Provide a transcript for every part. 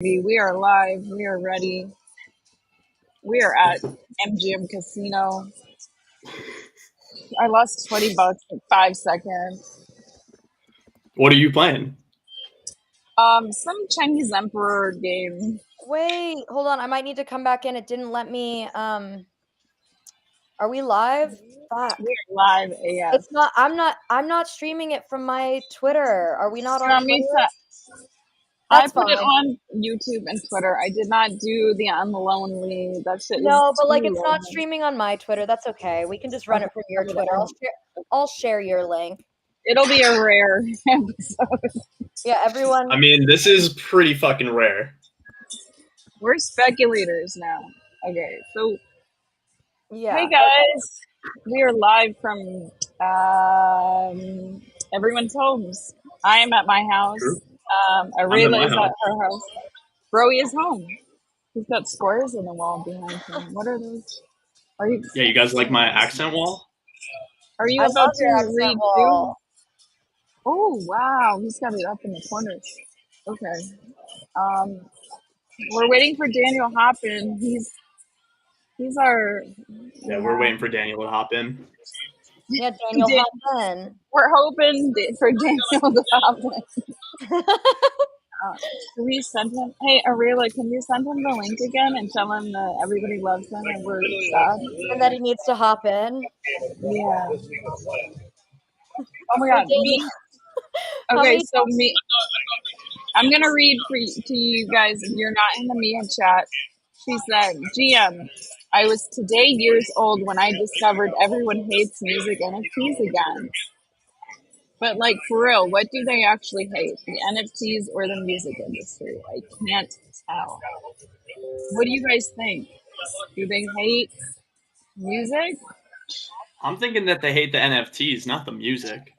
We are live. We are ready. We are at MGM Casino. I lost $20 in 5 seconds. What are you playing? Some Chinese Emperor game. Wait, hold on. I might need to come back in. It didn't let me. Are we live? Fuck. We are live AF. It's not. I'm not streaming it from my Twitter. Are we not on Twitter? I put it on YouTube and Twitter. I did not do the Unlonely. That shit. No, but like it's not streaming on my Twitter. That's okay. We can just run it from your Twitter. I'll share your link. It'll be a rare episode. Yeah, everyone. I mean, this is pretty fucking rare. We're speculators now. Okay, so yeah. Hey guys, we are live from everyone's homes. I am at my house. Arela is at her house. Broey is home. He's got squares in the wall behind him. What are those? Are you? Yeah, you guys like my accent wall? Are you about to read too? Oh wow, he's got it up in the corners. Okay. We're waiting for Daniel Hoppin. He's our. Yeah, we're waiting for Daniel to hop in. Yeah, Daniel hop in. We're hoping for Daniel to hop in. Can we send him? Hey, Arela, can you send him the link again and tell him that everybody loves him and we're sad? And that he needs to hop in? Yeah. Oh my god, me. Okay, so me. I'm going to read to you guys if you're not in the Mia chat. She said, GM, I was today years old when I discovered everyone hates music NFTs again. But like for real, what do they actually hate? The NFTs or the music industry? I can't tell. What do you guys think? Do they hate music? I'm thinking that they hate the NFTs, not the music.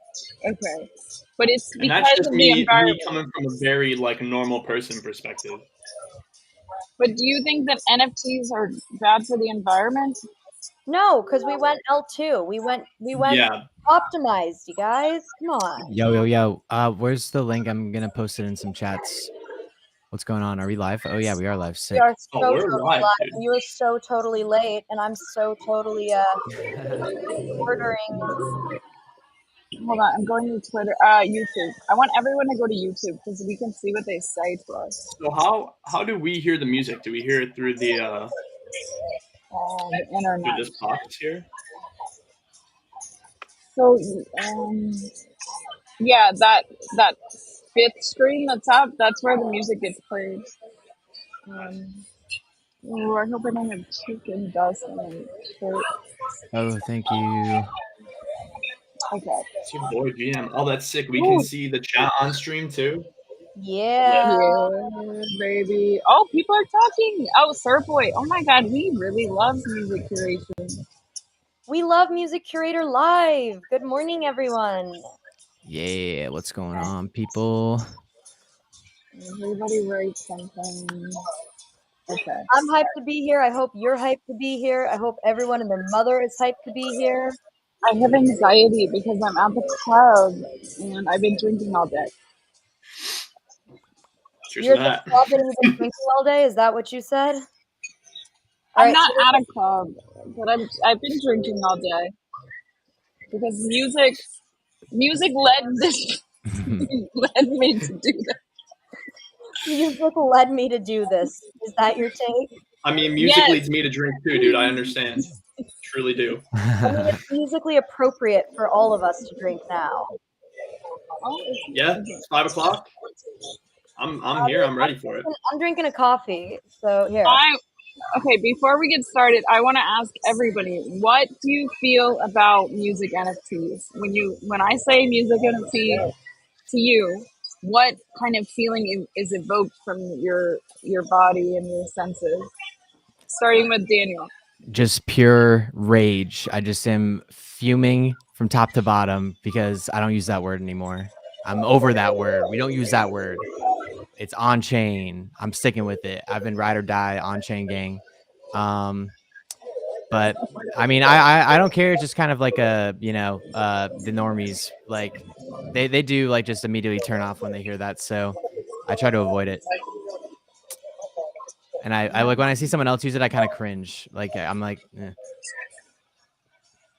Okay. But it's because that's just of me, the environment. me coming from a very like normal person perspective. But do you think that NFTs are bad for the environment? No, because we went L2. We went yeah. Optimized, you guys. Come on. Yo. Where's the link? I'm gonna post it in some chats. What's going on? Are we live? Oh yeah, we are live. Sick. We are so we're totally live. You are so totally late, and I'm so totally ordering. Hold on, I'm going to Twitter, YouTube. I want everyone to go to YouTube because we can see what they say to us. So how do we hear the music? Do we hear it through the internet? Through this box here? So, yeah, that fifth screen that's up, that's where the music gets played. I hope I don't have chicken dust on my shirt. Oh, thank you. Okay. It's your boy GM. Oh, that's sick. We can see the chat on stream too. Yeah, baby. Oh, people are talking. Oh, Surfboy. Oh my god, we really love music curation. We love Musicurator live. Good morning, everyone. Yeah, what's going on, people? Everybody write something. Okay. I'm hyped to be here. I hope you're hyped to be here. I hope everyone and their mother is hyped to be here. I have anxiety because I'm at the club and I've been drinking all day. You're at the club and you've been drinking all day? Is that what you said? I'm not at a club, but I've been drinking all day because music led me to do this. Music led me to do this. Is that your take? I mean, music leads me to drink too, dude. I understand. Truly do. I mean, it's musically appropriate for all of us to drink now. Yeah, it's 5 o'clock. I'm here. I'm ready for it. I'm drinking a coffee. So here. Okay, before we get started, I want to ask everybody, what do you feel about music NFTs? When I say music NFT to you, what kind of feeling is evoked from your body and your senses? Starting with Daniel. Just pure rage. I just am fuming from top to bottom because I don't use that word anymore. I'm over that word. We don't use that word. It's on chain. I'm sticking with it. I've been ride or die on chain gang. But I mean, I don't care. It's just kind of like the normies, like they do like just immediately turn off when they hear that. So I try to avoid it. And I like when I see someone else use it, I kind of cringe. Like I'm like, eh.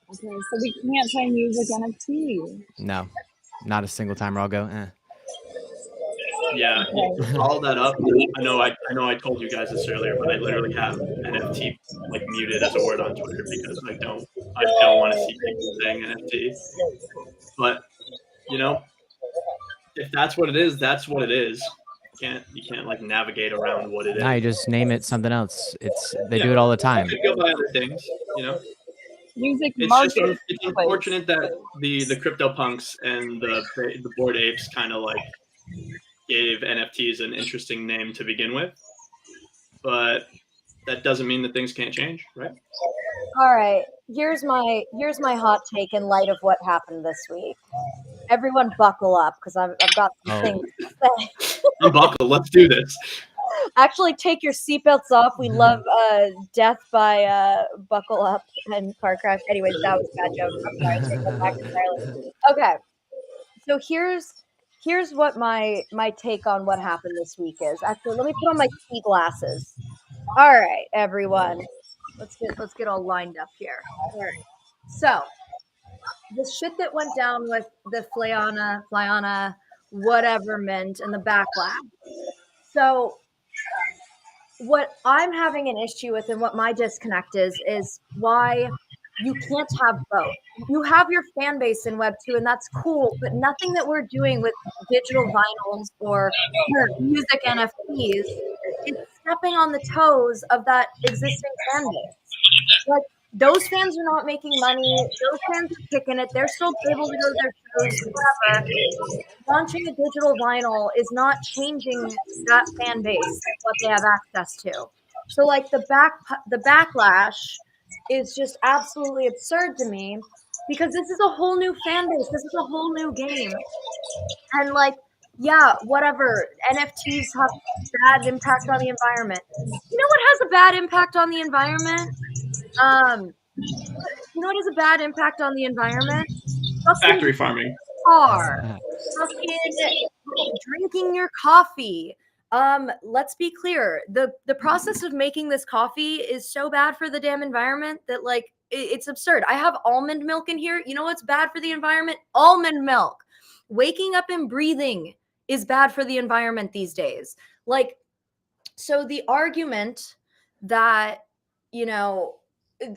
Okay, so we can't play music NFT. No, not a single time where I'll go, eh. Yeah, Okay. to follow that up, I know I told you guys this earlier, but I literally have NFT like muted as a word on Twitter because I don't want to see people saying NFT. But you know, if that's what it is, that's what it is. You can't like navigate around what it is. No, you just name it something else. They do it all the time. Could go by other things, you know. Music It's market. it's unfortunate that the CryptoPunks and the Bored Apes kind of like gave NFTs an interesting name to begin with, but that doesn't mean that things can't change, right? All right, here's my hot take in light of what happened this week. Everyone buckle up because I've got some things to say. Unbuckle, let's do this. Actually, take your seatbelts off. We love death by buckle up and car crash. Anyways, that was a bad joke. I'm sorry. Take that back entirely. Okay, so here's what my take on what happened this week is. Actually, let me put on my ski glasses. All right, everyone, let's get all lined up here. All right, so the shit that went down with the Flyana, whatever mint and the backlash. So what I'm having an issue with and what my disconnect is why you can't have both. You have your fan base in Web 2, and that's cool, but nothing that we're doing with digital vinyls or music NFTs is stepping on the toes of that existing fan base. Like, those fans are not making money. Those fans are kicking it. They're still able to go to their shows, whatever. Launching a digital vinyl is not changing that fan base, what they have access to. So, like, the backlash is just absolutely absurd to me because this is a whole new fan base. This is a whole new game. And, like, yeah, whatever. NFTs have bad impact on the environment. You know what has a bad impact on the environment? You know what has a bad impact on the environment? Factory farming. Fucking drinking your coffee. Let's be clear. The process of making this coffee is so bad for the damn environment that, like, it's absurd. I have almond milk in here. You know what's bad for the environment? Almond milk. Waking up and breathing is bad for the environment these days. Like, so the argument that, you know,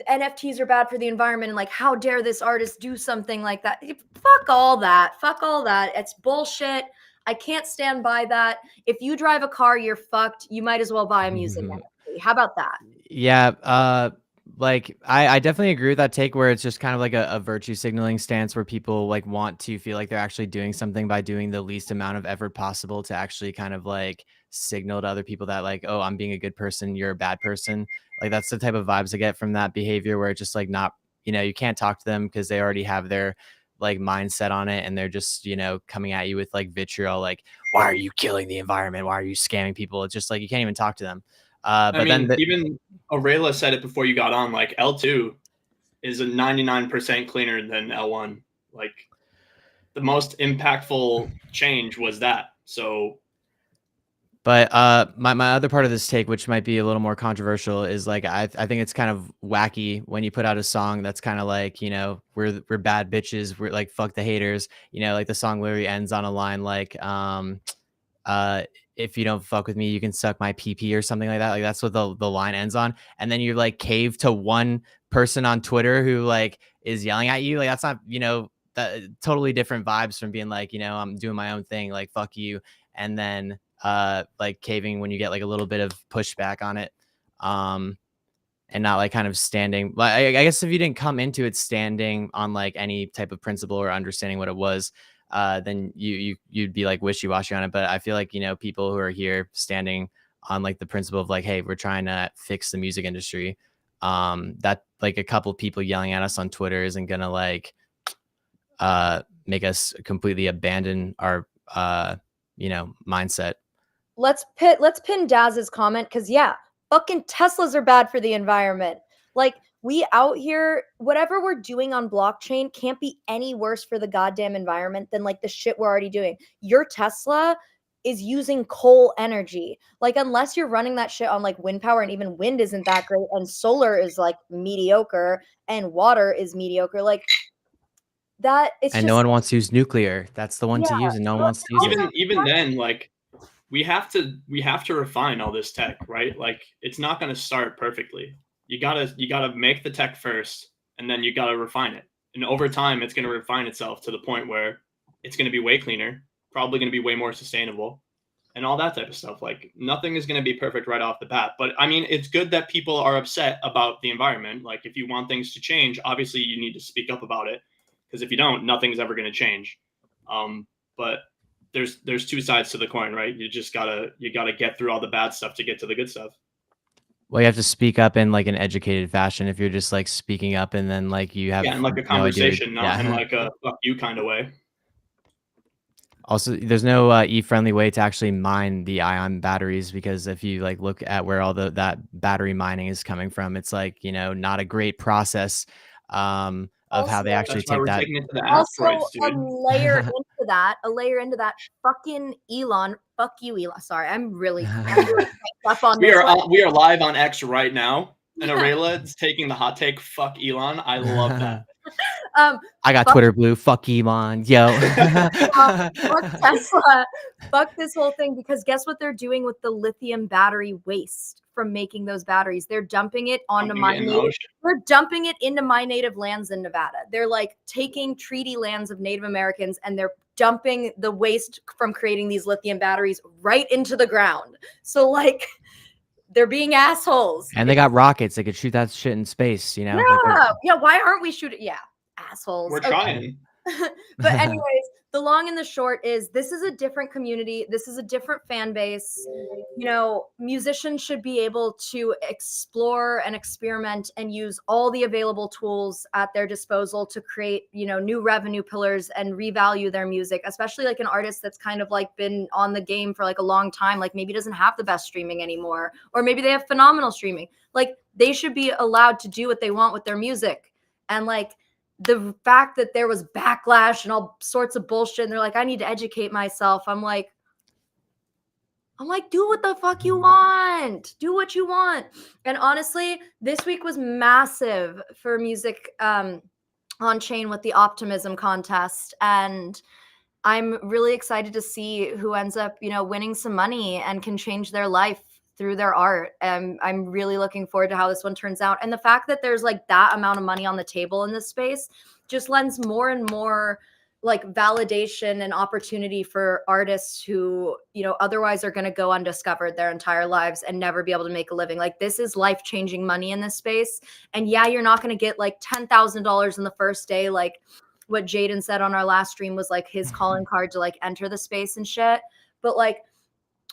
NFTs are bad for the environment and, like, how dare this artist do something like that? Fuck all that. It's bullshit. I can't stand by that. If you drive a car, you're fucked. You might as well buy a music NFT. How about that? Yeah. Like I definitely agree with that take where it's just kind of like a virtue signaling stance where people like want to feel like they're actually doing something by doing the least amount of effort possible to actually kind of like signal to other people that, like, oh, I'm being a good person, you're a bad person. Like, that's the type of vibes I get from that behavior where it's just like not, you know, you can't talk to them because they already have their like mindset on it and they're just, you know, coming at you with like vitriol, like, why are you killing the environment? Why are you scamming people? It's just like you can't even talk to them. But I mean, even Aurelia said it before you got on, like L2 is a 99% cleaner than L1. Like, the most impactful change was that. So, but my other part of this take, which might be a little more controversial, is like I think it's kind of wacky when you put out a song that's kind of like, you know, we're bad bitches, we're like fuck the haters, you know, like the song literally ends on a line like if you don't fuck with me, you can suck my PP or something like that. Like, that's what the line ends on. And then you're like cave to one person on Twitter who like is yelling at you. Like, that's not, you know, that totally different vibes from being like, you know, I'm doing my own thing, like, fuck you. And then like caving when you get like a little bit of pushback on it. And not like kind of standing. Like, I guess if you didn't come into it standing on like any type of principle or understanding what it was, then you'd be like wishy-washy on it. But I feel like, you know, people who are here standing on like the principle of like, hey, we're trying to fix the music industry, that like a couple people yelling at us on Twitter isn't gonna like make us completely abandon our you know, mindset. Let's pin Daz's comment because, yeah, fucking Teslas are bad for the environment. Like, we out here, whatever we're doing on blockchain can't be any worse for the goddamn environment than like the shit we're already doing. Your Tesla is using coal energy. Like, unless you're running that shit on like wind power, and even wind isn't that great, and solar is like mediocre, and water is mediocre, like that, it's And just no one wants to use nuclear. That's the one to use, and no one wants to use it. Even then, like we have to refine all this tech, right? Like it's not going to start perfectly. You gotta make the tech first, and then you gotta refine it. And over time, it's going to refine itself to the point where it's going to be way cleaner, probably going to be way more sustainable, and all that type of stuff. Like nothing is going to be perfect right off the bat. But I mean, it's good that people are upset about the environment. Like if you want things to change, obviously you need to speak up about it, because if you don't, nothing's ever going to change. But there's two sides to the coin, right? You gotta get through all the bad stuff to get to the good stuff. Well, you have to speak up in like an educated fashion. If you're just like speaking up and then like you have in like a conversation, not in like a fuck you kind of way. Also, there's no e-friendly way to actually mine the ion batteries, because if you like look at where all that battery mining is coming from, it's like, not a great process of how they actually take that. Taking it to the also, dude. a layer into that, fucking Elon. Fuck you, Elon. Sorry, I'm really up on we this are we are live on X right now, and Arayla is taking the hot take. Fuck Elon. I love that. I got Twitter blue. Fuck Elon. Yo. Fuck Tesla. Fuck this whole thing, because guess what they're doing with the lithium battery waste from making those batteries? They're dumping it onto They're dumping it into my native lands in Nevada. They're like taking treaty lands of Native Americans, and they're dumping the waste from creating these lithium batteries right into the ground. So like, they're being assholes. And they got rockets. They could shoot that shit in space, Yeah, why aren't we shooting? Yeah, assholes. We're trying. But anyways, the long and the short is, this is a different community. This is a different fan base. Musicians should be able to explore and experiment and use all the available tools at their disposal to create, new revenue pillars and revalue their music, especially like an artist that's kind of like been on the game for like a long time, like maybe doesn't have the best streaming anymore, or maybe they have phenomenal streaming. Like, they should be allowed to do what they want with their music. And like, the fact that there was backlash and all sorts of bullshit, and they're like, I need to educate myself. I'm like, do what the fuck you want. Do what you want. And honestly, this week was massive for music on chain with the Optimism contest. And I'm really excited to see who ends up, winning some money and can change their life through their art. And I'm really looking forward to how this one turns out. And the fact that there's like that amount of money on the table in this space just lends more and more like validation and opportunity for artists who, otherwise are going to go undiscovered their entire lives and never be able to make a living. Like, this is life-changing money in this space. And yeah, you're not going to get like $10,000 in the first day. Like what Jaden said on our last stream was like his calling card to like enter the space and shit. But like,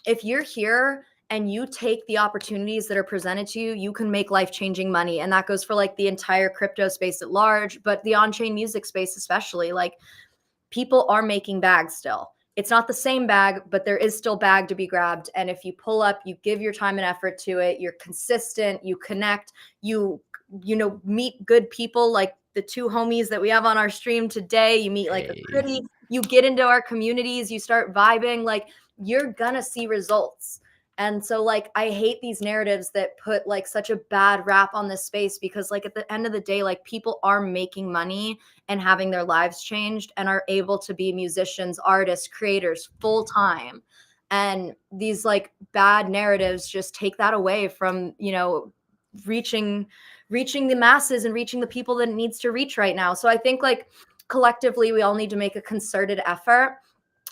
if you're here and you take the opportunities that are presented to you, you can make life-changing money. And that goes for like the entire crypto space at large, but the on-chain music space especially. Like, people are making bags still. It's not the same bag, but there is still bag to be grabbed. And if you pull up, you give your time and effort to it, you're consistent, you connect, you meet good people like the two homies that we have on our stream today. You meet like a pretty, you get into our communities, you start vibing, like, you're gonna see results. And so like, I hate these narratives that put like such a bad rap on this space, because like at the end of the day, like, people are making money and having their lives changed and are able to be musicians, artists, creators full time. And these like bad narratives just take that away from, reaching the masses and reaching the people that it needs to reach right now. So I think like collectively, we all need to make a concerted effort.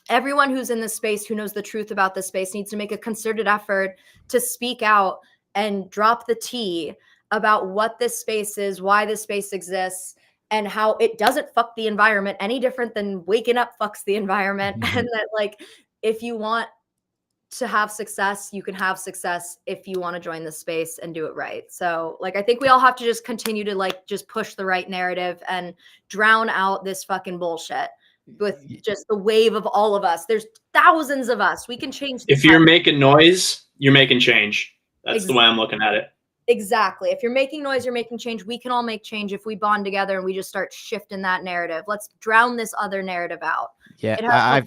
Everyone who's in this space, who knows the truth about this space, needs to make a concerted effort to speak out and drop the tea about what this space is, why this space exists, and how it doesn't fuck the environment any different than waking up fucks the environment. And that like, if you want to have success, you can have success if you want to join the space and do it right. So like, I think we all have to just continue to like, just push the right narrative and drown out this fucking bullshit with just the wave of all of us. There's thousands of us. We can change. If you're making noise, you're making change. That's the way I'm looking at it. Exactly. If you're making noise, you're making change. We can all make change if we bond together and we just start shifting that narrative. Let's drown this other narrative out. Yeah,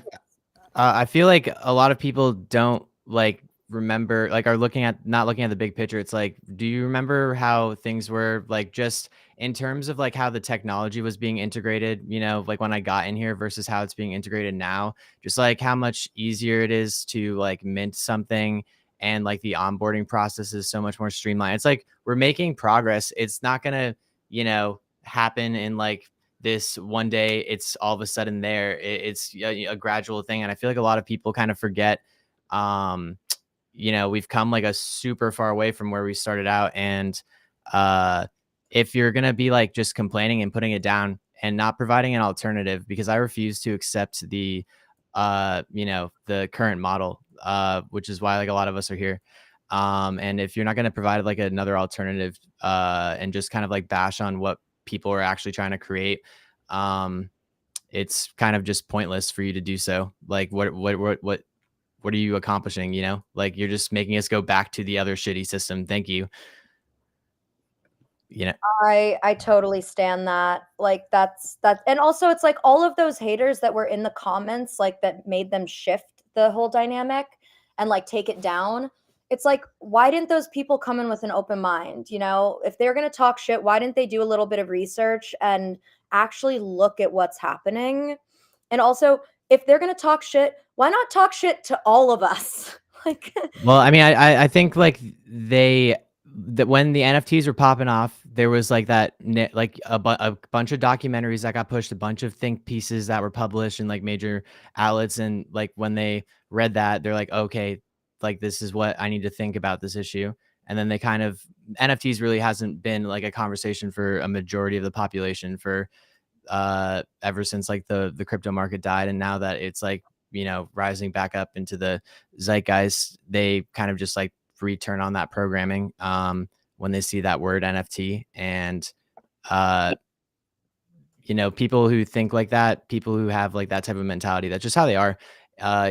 I feel like a lot of people don't like remember, like are not looking at the big picture. It's like, do you remember how things were like just in terms of like how the technology was being integrated, you know, like when I got in here versus how it's being integrated now, just like how much easier it is to like mint something and like the onboarding process is so much more streamlined. It's like we're making progress. It's not going to, you know, happen in like this one day it's all of a sudden there. It's a gradual thing, and I feel like a lot of people kind of forget, you know, we've come like a super far away from where we started out, and if you're gonna be like just complaining and putting it down and not providing an alternative, because I refuse to accept the you know, the current model, which is why like a lot of us are here. And if you're not going to provide like another alternative and just kind of like bash on what people are actually trying to create, it's kind of just pointless for you to do so. Like what are you accomplishing? You know, like you're just making us go back to the other shitty system. Thank you. You know, I totally stand that. Like that's and also it's like all of those haters that were in the comments, like that made them shift the whole dynamic and like take it down. It's like, why didn't those people come in with an open mind? You know, if they're going to talk shit, why didn't they do a little bit of research and actually look at what's happening? And also, if they're going to talk shit, why not talk shit to all of us? Like, well, I mean, I think like that when the NFTs were popping off, there was like that, like a bunch of documentaries that got pushed, a bunch of think pieces that were published in like major outlets. And like when they read that, they're like, okay, like this is what I need to think about this issue. And then they kind of, NFTs really hasn't been like a conversation for a majority of the population for ever since like the crypto market died. And now that it's like, you know, rising back up into the zeitgeist, they kind of just like return on that programming when they see that word NFT. And you know, people who think like that, people who have like that type of mentality, that's just how they are.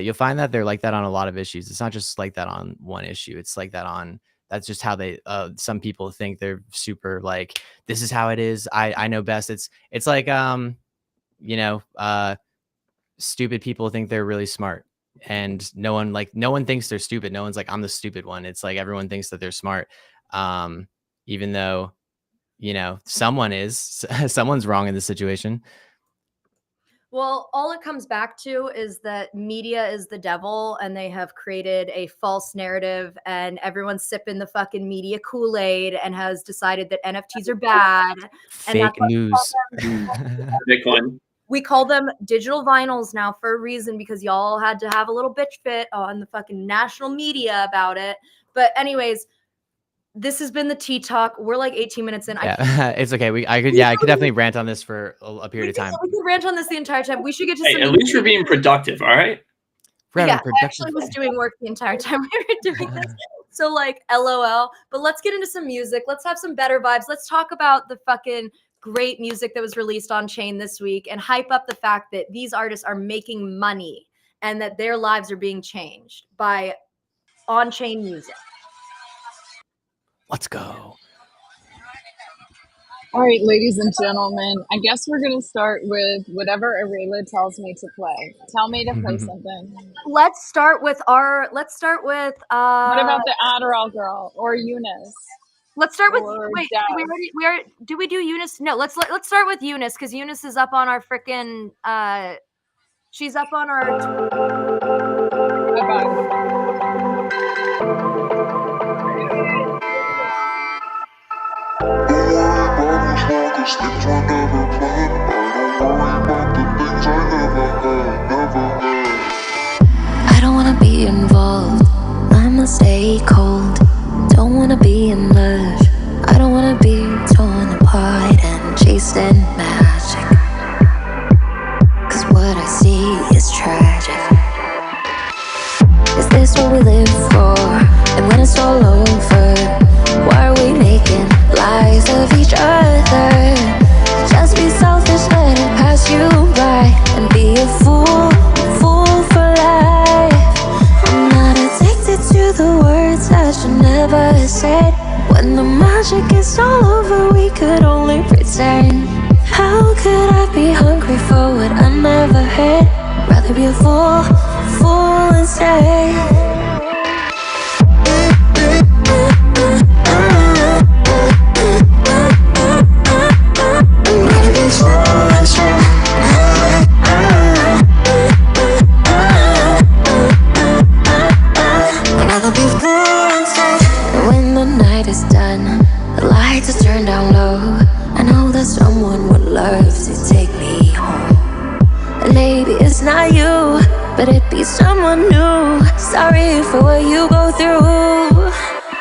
You'll find that they're like that on a lot of issues. It's not just like that on one issue. It's like that on, that's just how they some people think they're super like, this is how it is, I know best. It's like you know, stupid people think they're really smart, and no one thinks they're stupid. No one's like, I'm the stupid one. It's like everyone thinks that they're smart, even though, you know, someone's wrong in this situation. well, all it comes back to is that media is the devil, and they have created a false narrative, and everyone's sipping the fucking media Kool-Aid and has decided that NFTs are bad. Fake news. Bitcoin. We call them digital vinyls now for a reason, because y'all had to have a little bitch fit on the fucking national media about it. But anyways, this has been the Tea Talk. We're like 18 minutes in. Yeah, it's okay. I could definitely rant on this for a period of time. We could rant on this the entire time. We should get to Hey, at least we're being productive, all right? Yeah, I actually was doing work the entire time we were doing this. So like, LOL. But let's get into some music. Let's have some better vibes. Let's talk about the fucking great music that was released on chain this week and hype up the fact that these artists are making money and that their lives are being changed by on-chain music. Let's go. All right, ladies and gentlemen, I guess we're going to start with whatever Arela tells me to play. Tell me to play something. Let's start with what about the Adderall girl or Eunice? Let's start with did we do Eunice? No, let's start with Eunice, because Eunice is up on our freaking she's up on our I don't wanna be involved, I'ma stay cold. Don't wanna be in love, I don't wanna be torn apart and chasing magic. Cause what I see is tragic. Is this what we live for? And when it's all over, why are we making lies of each other? Just be selfish, let it pass you by, and be a fool for life. I'm not addicted to the words that you never said. When the magic is all over, we could only pretend. How could I be hungry for what I never had? Rather be a fool fool instead. When the night is done, the lights are turned down low. I know that someone would love to take me home. And maybe it's not you, but it'd be someone new. Sorry for what you go through.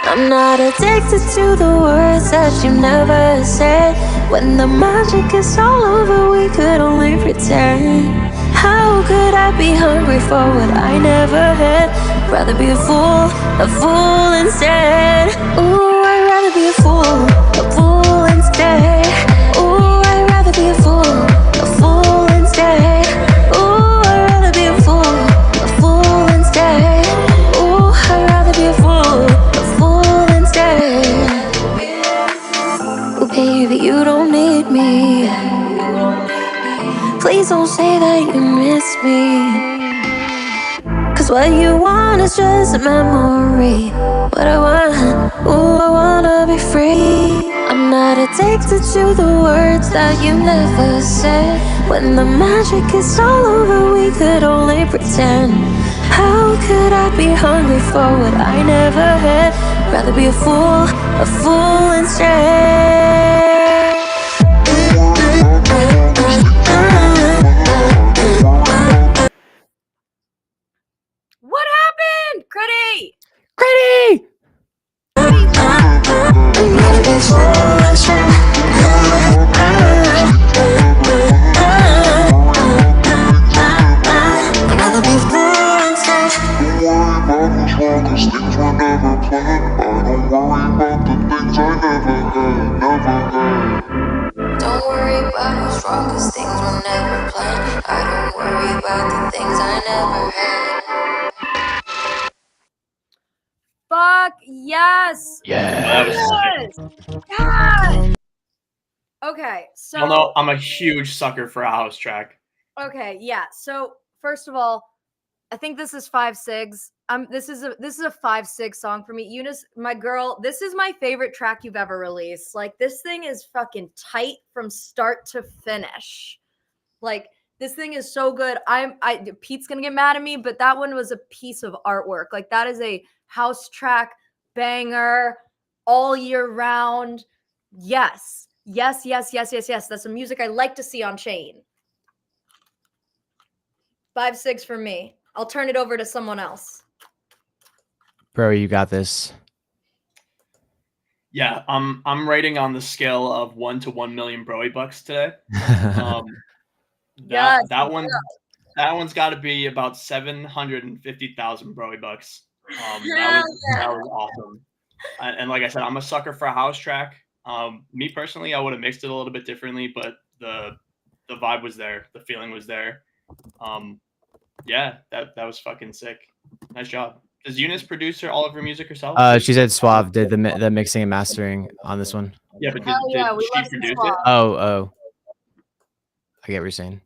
I'm not addicted to the words that you never said. When the magic is all over, we could only pretend. How could I be hungry for what I never had? Rather be a fool instead. Ooh, I'd rather be a fool instead. Ooh, I'd rather be a fool instead. Ooh, I'd rather be a fool instead. Ooh, I'd rather be a fool instead. Ooh, baby, you don't need me. Please don't say that you miss me. Cause what you want is just a memory. What I want, ooh, I wanna be free. I'm not addicted to the words that you never said. When the magic is all over, we could only pretend. How could I be hungry for what I never had? Rather be a fool instead. What happened? Critty! Critty! Don't worry about who's wrong, cause things were never planned. I don't worry about the things I never had. Fuck yes! That was sick. Yes! Okay, so You'll know I'm a huge sucker for a house track. okay, yeah. So first of all, I think this is 5 Sigs. This is a 5 Sig song for me. Eunice, my girl, this is my favorite track you've ever released. Like, this thing is fucking tight from start to finish. Like, this thing is so good. Pete's gonna get mad at me, but that one was a piece of artwork. Like, that is a house track banger all year round. Yes. Yes. That's the music I like to see on Chain. 5 Sigs for me. I'll turn it over to someone else. Bro, you got this. Yeah, I'm rating on the scale of 1 to 1 million Broey bucks today. Yes, that one's got to be about 750,000 Broey bucks. That was awesome. And like I said, I'm a sucker for a house track. Me personally, I would have mixed it a little bit differently, but the vibe was there, the feeling was there. Yeah, that was fucking sick. Nice job. Does Eunice produce all of her music herself? She said Suave did the mixing and mastering on this one. Yeah, but did we she love produce it? Suave. Oh. I get what you're saying.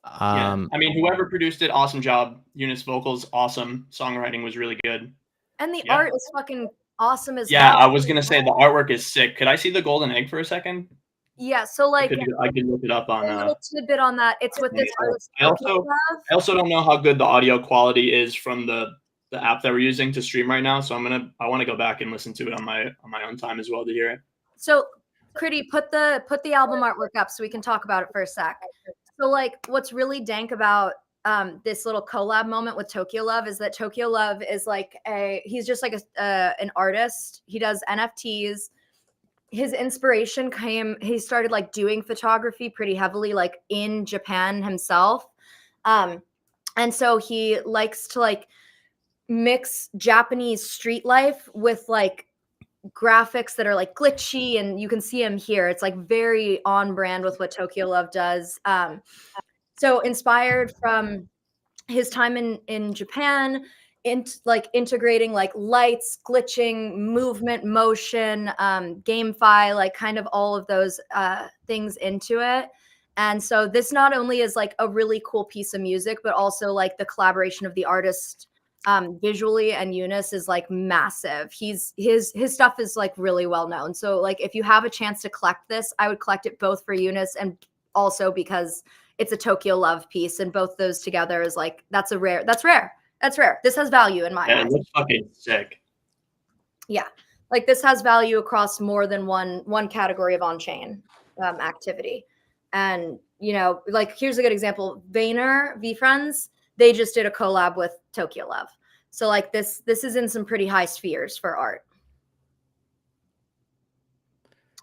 Yeah. I mean, whoever produced it, awesome job. Eunice vocals, awesome. Songwriting was really good. And the art is fucking awesome as Yeah, hell. I was gonna say the artwork is sick. Could I see the golden egg for a second? Yeah, so like I could look it up on. a little tidbit on that. It's with this artist. I also don't know how good the audio quality is from the app that we're using to stream right now. So I want to go back and listen to it on my own time as well to hear it. So, Critty, put the album artwork up so we can talk about it for a sec. So, like, what's really dank about this little collab moment with Tokyo Love is that Tokyo Love is like he's just like an artist. He does NFTs. His inspiration he started like doing photography pretty heavily, like in Japan himself. And so he likes to like mix Japanese street life with like graphics that are like glitchy, and you can see him here. It's like very on brand with what Tokyo Love does. So inspired from his time in Japan, like integrating like lights, glitching, movement, motion, GameFi, like kind of all of those things into it. And so this not only is like a really cool piece of music, but also like the collaboration of the artist visually, and Eunice is like massive. His stuff is like really well known. So like if you have a chance to collect this, I would collect it both for Eunice and also because it's a Tokyo Love piece, and both those together is like that's rare. This has value in my eyes. It looks fucking sick. Yeah, like this has value across more than one category of on-chain activity. And you know, like here's a good example. Vayner VFriends, they just did a collab with Tokyo Love. So like this is in some pretty high spheres for art.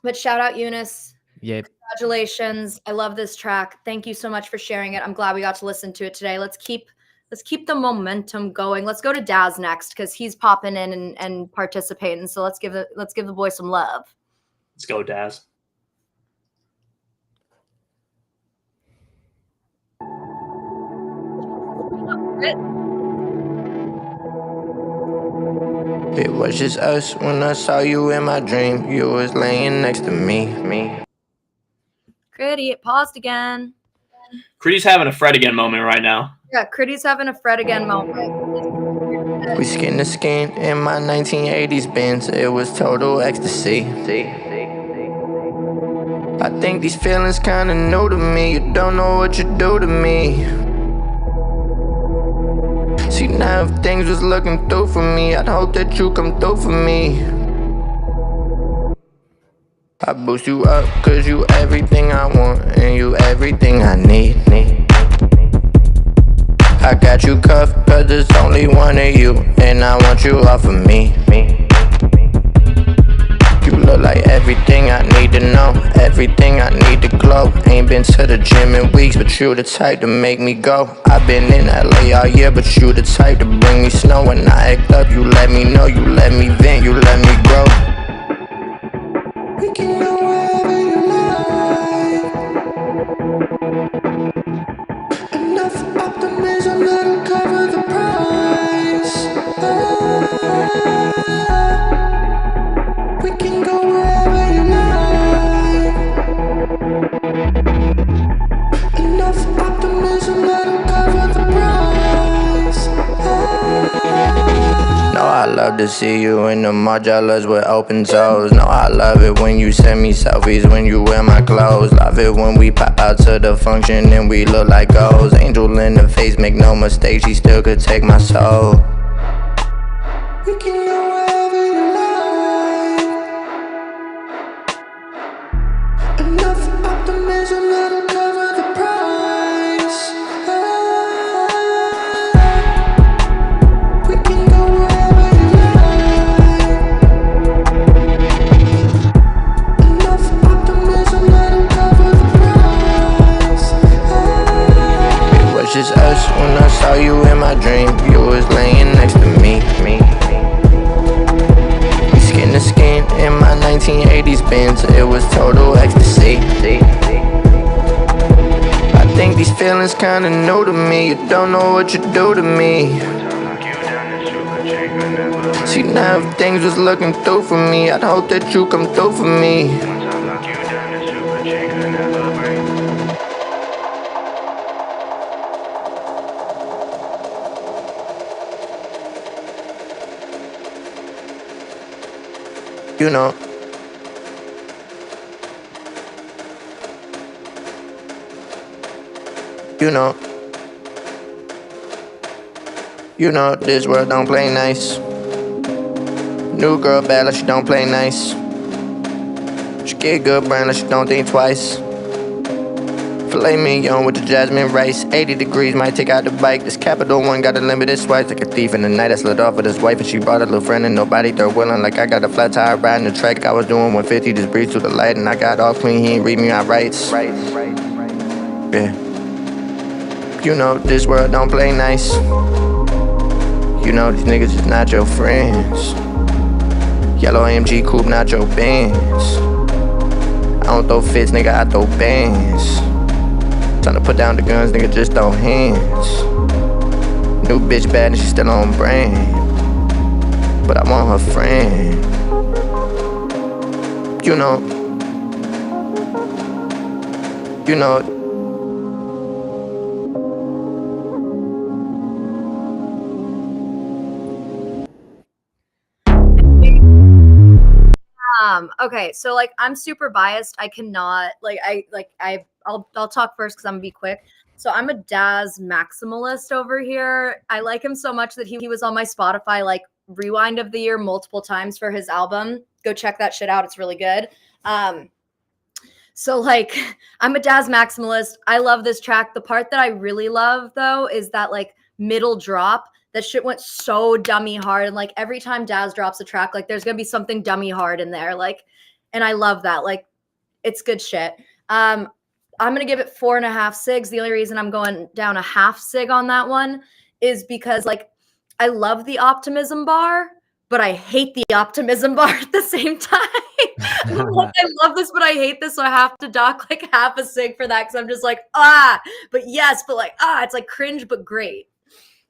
But shout out Eunice. Yep. Congratulations. I love this track. Thank you so much for sharing it. I'm glad we got to listen to it today. Let's keep the momentum going. Let's go to Daz next because he's popping in and participating. So let's give the boy some love. Let's go, Daz. It was just us when I saw you in my dream. You was laying next to me. Critty, it paused again. Critty's having a Fred again moment right now. Yeah, Critty's having a Fred again moment. We skin to skin in my 1980s Benz. It was total ecstasy. I think these feelings kinda new to me. You don't know what you do to me. See, now if things was looking through for me, I'd hope that you come through for me. I boost you up, cause you everything I want, and you everything I need. I got you cuffed, cause there's only one of you, and I want you off of me. You look like everything I need to know, everything I need to glow. Ain't been to the gym in weeks, but you the type to make me go. I've been in LA all year, but you the type to bring me snow. When I act up, you let me know, you let me vent, you let me grow. We can go wherever you like. Enough optimism that'll cover the price. We can go wherever you like. Enough optimism that'll cover the price. No, I love to see you in the mall, jealous with open toes. No, I love it when you send me selfies when you wear my clothes. Love it when we pop out to the function and we look like goals. Angel in the face, make no mistake, she still could take my soul. We can go wherever you like. Enough optimism that'll cover the price. We can go wherever you like. Enough optimism that'll cover the price. It was just us when I saw you in my dream. You was laying next to me. We skin to skin in my 1980s Benz. It was total ecstasy. I think these feelings kinda new to me. You don't know what you do to me. See, now if things was looking through for me, I'd hope that you come through for me. You know. You know, this world don't play nice. New girl bad like she don't play nice. She get good brand like she don't think twice. Filet mignon with the jasmine rice. 80 degrees, might take out the bike. This Capital One got a limited swipe. Like a thief in the night, I slid off with his wife. And she brought a little friend and nobody third wheeling. Like I got a flat tire riding the track. I was doing 150, just breathe through the light. And I got all clean, he ain't read me out rights. Yeah. You know, this world don't play nice. You know, these niggas is not your friends. Yellow AMG coupe, not your Benz. I don't throw fits, nigga, I throw bands. Tryna put down the guns, nigga, just throw hands. New bitch bad and she still on brand. But I want her friend. You know, Okay, so like I'm super biased. I cannot I'll talk first because I'm gonna be quick. So I'm a Daz maximalist over here. I like him so much that he was on my Spotify like rewind of the year multiple times for his album. Go check that shit out. It's really good. So like I'm a Daz maximalist. I love this track. The part that I really love though is that like middle drop. That shit went so dummy hard. And like every time Daz drops a track, like there's gonna be something dummy hard in there. Like, and I love that. Like, it's good shit. I'm gonna give it 4.5 SIGs. The only reason I'm going down a half SIG on that one is because like I love the optimism bar, but I hate the optimism bar at the same time. Like, I love this, but I hate this, so I have to dock like half a SIG for that because I'm just like, but yes, but like, it's like cringe, but great.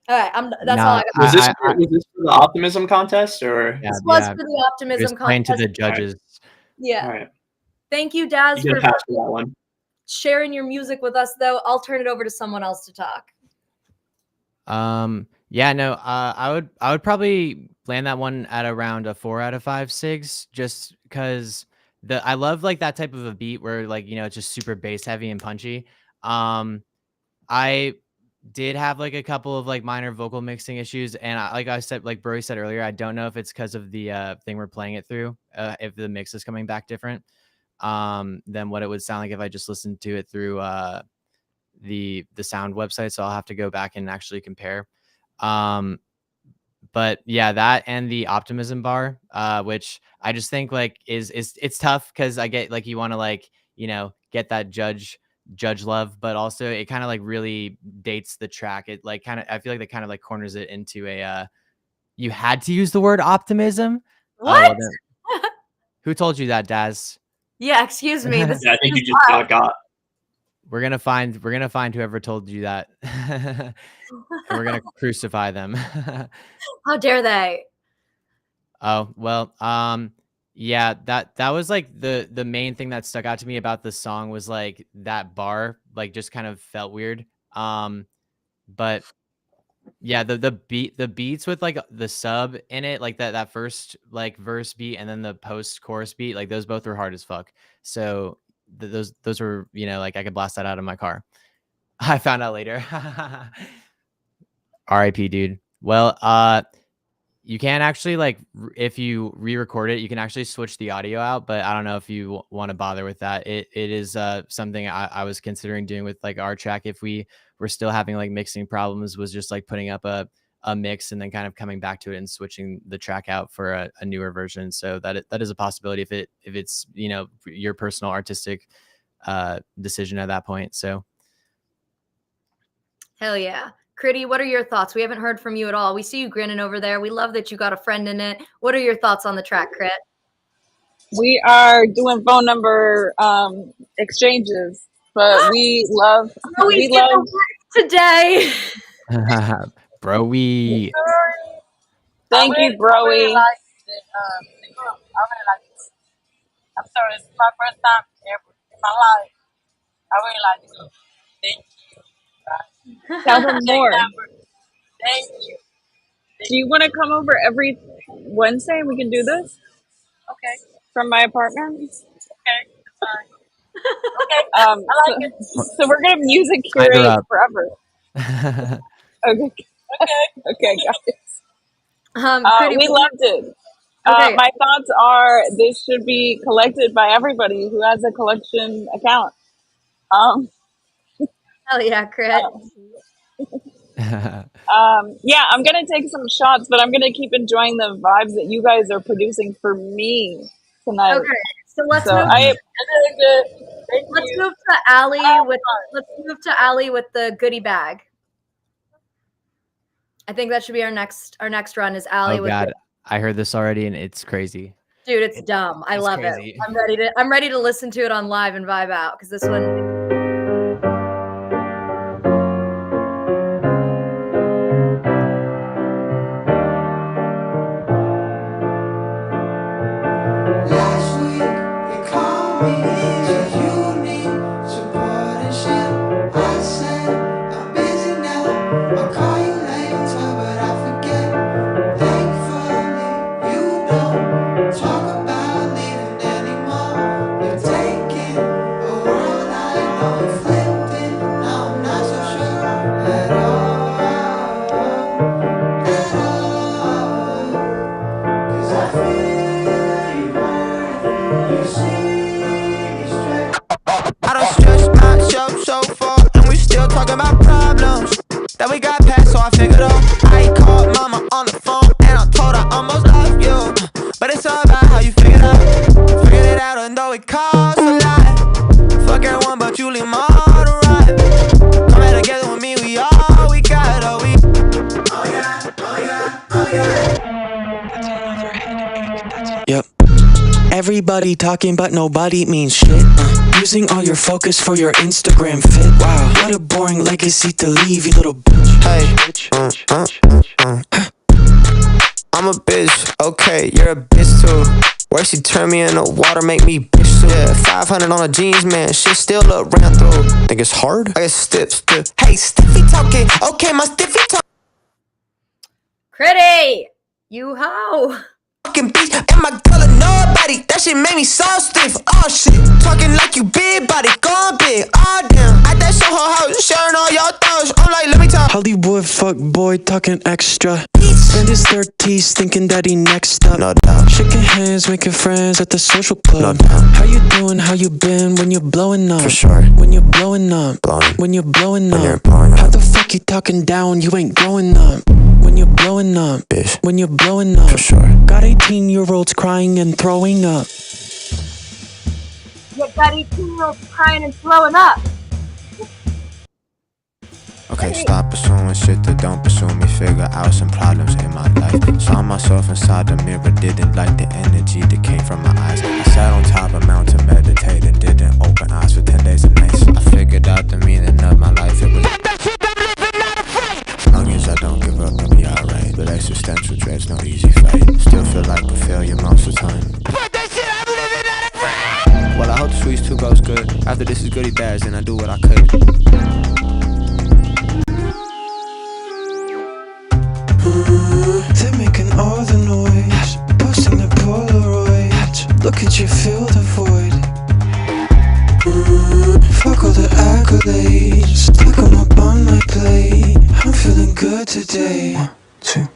All right, that's all I got. Was this for the optimism contest or? This was for the optimism contest. To the judges. Yeah. All right. Thank you, Daz, for that one. Sharing your music with us. Though I'll turn it over to someone else to talk. Yeah, no. I would probably land that one at around a 4 out of 5 SIGs, just because I love like that type of a beat where like it's just super bass heavy and punchy. I did have like a couple of like minor vocal mixing issues, and like I said, like Broey said earlier, I don't know if it's because of the thing we're playing it through, if the mix is coming back different than what it would sound like if I just listened to it through the sound website. So I'll have to go back and actually compare. But yeah, that and the optimism bar, which I just think like it's tough because I get like you want to like get that judge love, but also it kind of like really dates the track. It like kind of, I feel like that kind of like corners it into a you had to use the word optimism. What? Who told you that, Daz? Yeah, excuse me. I think you just got. We're gonna find whoever told you that. And we're gonna crucify them. How dare they? Oh well, yeah, that was like the main thing that stuck out to me about the song was like that bar, like just kind of felt weird. But yeah, the beats with like the sub in it, like that first like verse beat and then the post chorus beat, like those both were hard as fuck. So those were like I could blast that out of my car. I found out later. R.I.P. dude. Well, you can actually like if you re-record it, you can actually switch the audio out, but I don't know if you want to bother with that. It is something I was considering doing with like our track if we were still having like mixing problems, was just like putting up a mix and then kind of coming back to it and switching the track out for a newer version. So that is a possibility if it's your personal artistic decision at that point. So hell yeah. Critty, what are your thoughts? We haven't heard from you at all. We see you grinning over there. We love that you got a friend in it. What are your thoughts on the track, Crit? We are doing phone number exchanges, but we love today. Broey. Thank you, Broey. I really like this. I'm sorry, it's my first time ever in my life. I really like this. Thank you. Tell them more. Thank you. Do you want to come over every Wednesday and we can do this? Okay. From my apartment? Okay. Fine. Okay. I like it. So we're gonna music curate forever. Okay. Okay, guys. We loved it. Okay. My thoughts are this should be collected by everybody who has a collection account. Hell yeah, Crit. Yeah, I'm gonna take some shots, but I'm gonna keep enjoying the vibes that you guys are producing for me tonight. Okay, so let's move to Allie with the goodie bag. I think that should be our next run is Allie. Oh God, I heard this already and it's crazy. Dude, it's dumb. I love it. I'm ready to listen to it on live and vibe out because this one. cost a lot. Fuck everyone but you, leave my heart to ride. Come back together with me, we all we got, oh we. Oh yeah, oh yeah, oh yeah. Yep. Everybody talking but nobody means shit. Using all your focus for your Instagram fit. Wow, what a boring legacy to leave, you little bitch. Hey, I'm a bitch, okay, you're a bitch too. Where she turn me in the water, make me bitch too. Yeah, 500 on the jeans, man, shit still look ran through. Think it's hard? I get stiff. Hey, Stiffy talking, okay, my Stiffy talking. Critty, you hoe. Fucking bitch, and my girl a nobody. That shit made me so stiff. Oh shit, talking like you big body, gone big. Oh damn, at that Soho house, sharing all your thoughts. I'm like, let me talk. Hollywood fuck boy talking extra. Spend his 30s thinking that he next up. No doubt. Shaking hands, making friends at the social club. No doubt. How you doing? How you been? When you're blowing up. For sure. When you're blowing up. When you're blowing up. How the fuck you talking down? You ain't growing up. When you're blowing up, bitch. When you're blowing up, for sure. Got 18-year-olds crying and throwing up. You got 18-year-olds crying and throwing up. Okay, stop assuming shit that don't pursue me. Figure out some problems in my life. Saw myself inside the mirror, didn't like the energy that came from my eyes. I sat on top of a mountain, meditating, didn't open eyes for 10 days and nights. I figured out the meaning of my life. It was as long as I don't give up, I'll be alright. But existential dread's no easy fight. Still feel like a failure most of the time. But that shit, I'm living out of pride. Well, I hope the Sweets 2 goes good. After this is goodie bags, and I do what I could. They're making all the noise, posting the Polaroid. Look at you, fill the void. Fuck all the accolades, stack 'em up on my plate. I'm feeling good today. 1, 2.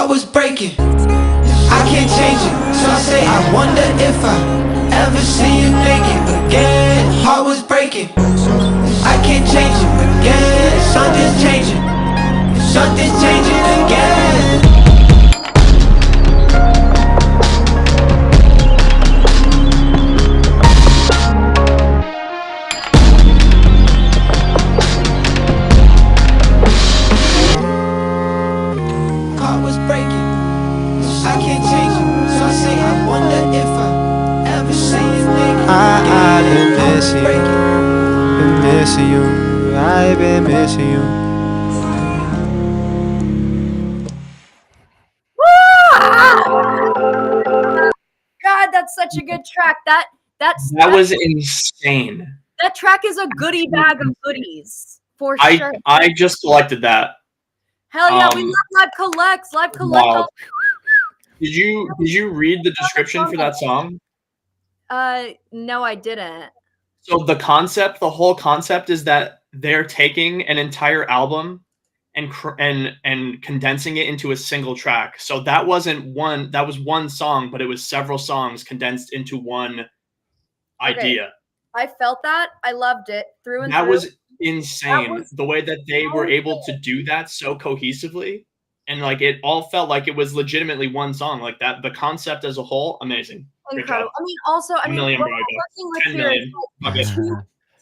Was breaking, I can't change it, so I say I wonder if I ever see you naked again. Heart was breaking, I can't change it again. Something's changing again. I've been missing you. I've been missing you. God, that's such a good track. That was insane. That track is a goodie bag of goodies for sure. I just collected that. Hell yeah, we love live collects. Wow. Did you read the description for that song? No, I didn't. So the whole concept is that they're taking an entire album and condensing it into a single track. So that was one song, but it was several songs condensed into one idea. I felt that. I loved it through and through. That was insane. The way that they were able to do that so cohesively, and like it all felt like it was legitimately one song. Like that, the concept as a whole, amazing. Incredible. I mean, also, we're working with here Okay.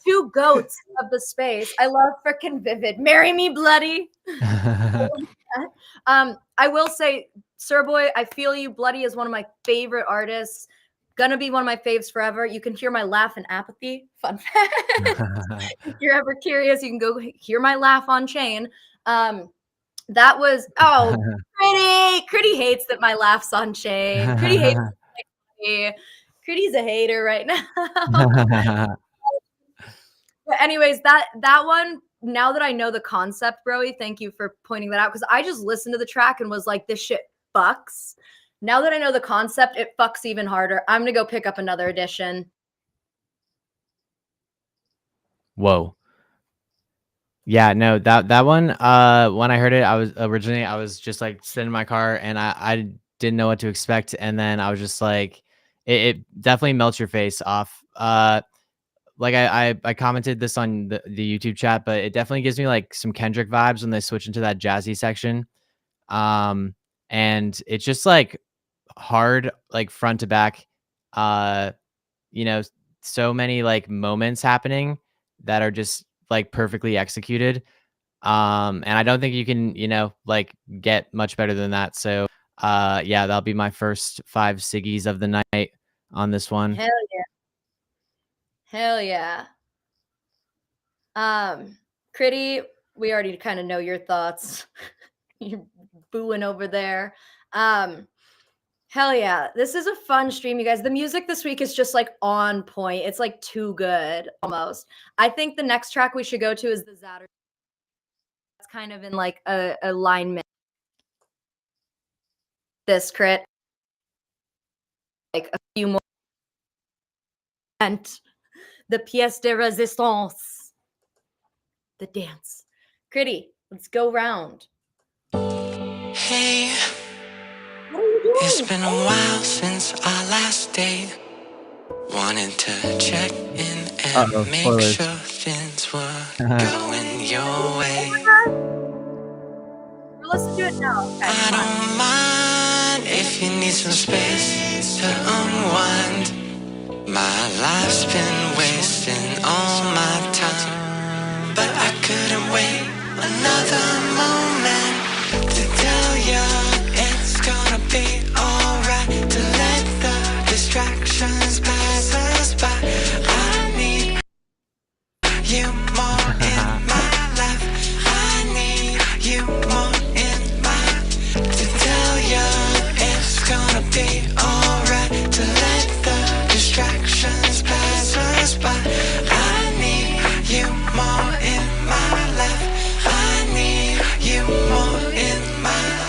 two goats of the space. I love frickin' Vivid. Marry me, bloody. I will say, Sir Boy, I feel you. Bloody is one of my favorite artists. Gonna be one of my faves forever. You can hear my laugh in Apathy. Fun fact. If you're ever curious, you can go hear my laugh on Chain. That was Critty hates that my laugh's on Chain. Critty hates me. Critty's a hater right now. But anyways, that one now that I know the concept, Broey, thank you for pointing that out, because I just listened to the track and was like, this shit fucks. Now that I know the concept, it fucks even harder. I'm gonna go pick up another edition. Whoa. Yeah, no, that one, when I heard it, I was just like sitting in my car and I didn't know what to expect. And then I was just like, it definitely melts your face off. Like I commented this on the YouTube chat, but it definitely gives me like some Kendrick vibes when they switch into that jazzy section. And it's just like hard, like front to back. You know, so many like moments happening that are just like perfectly executed. And I don't think you can, like get much better than that. So yeah, that'll be my first 5 Siggies of the night on this one. Hell yeah. Hell yeah. Critty, we already kind of know your thoughts. You're booing over there. Hell yeah. This is a fun stream, you guys. The music this week is just like on point. It's like too good almost. I think the next track we should go to is the Zatter. That's kind of in like a alignment. This crit. Like a few more. And the pièce de résistance. The dance. Critty, let's go round. Hey, it's been a while since our last date. Wanted to check in and make spoilers. sure things were going your way. Let's do it now. Okay, I don't mind if you need some space to unwind. My life's been wasting all my time, but I couldn't wait another moment to tell ya it's gonna be alright, to let the distractions pass us by. I need you more in my life. I need you more in my, to tell ya it's gonna be alright, to let the distractions pass us by. I need you more in my life. I need you more in my life.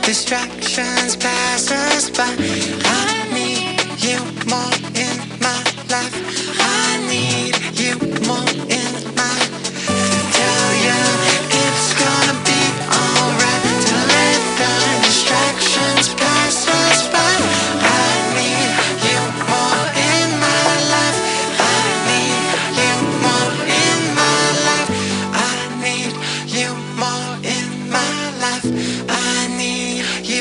Distractions pass us by. I need you more in my life. I need you more in my life. To tell you it's gonna be alright, to let the distractions pass us by. I need you more in my life. I need you more in my life. I need you more in my life. I need you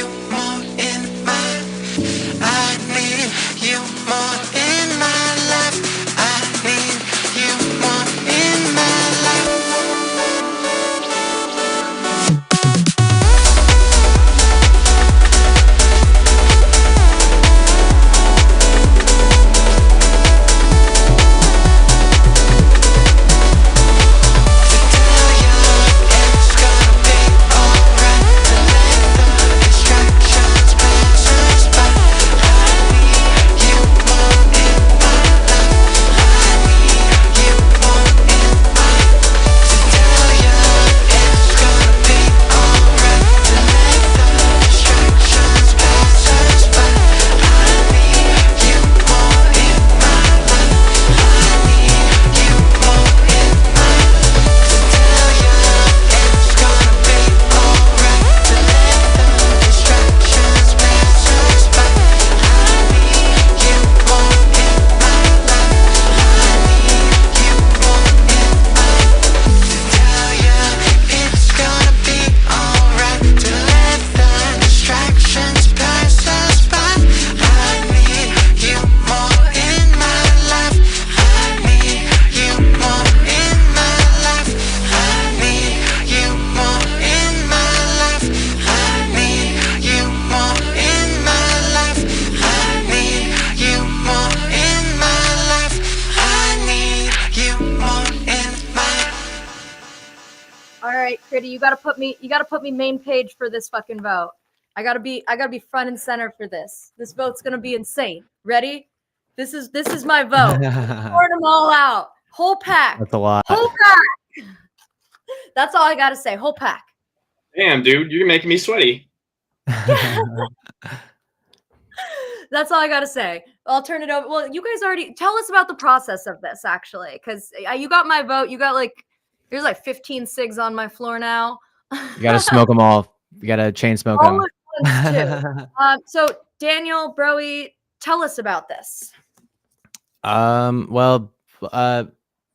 Gritty, you gotta put me main page for this fucking vote. I gotta be front and center for this. This vote's gonna be insane. Ready? This is my vote. Pour them all out. Whole pack. That's a lot. Whole pack. That's all I gotta say. Whole pack. Damn, dude, you're making me sweaty. That's all I gotta say. I'll turn it over. Well, you guys already tell us about the process of this, actually, because you got my vote. You got there's 15 cigs on my floor now. You gotta smoke them all. You gotta chain smoke them. So Daniel, Broey, tell us about this. Well,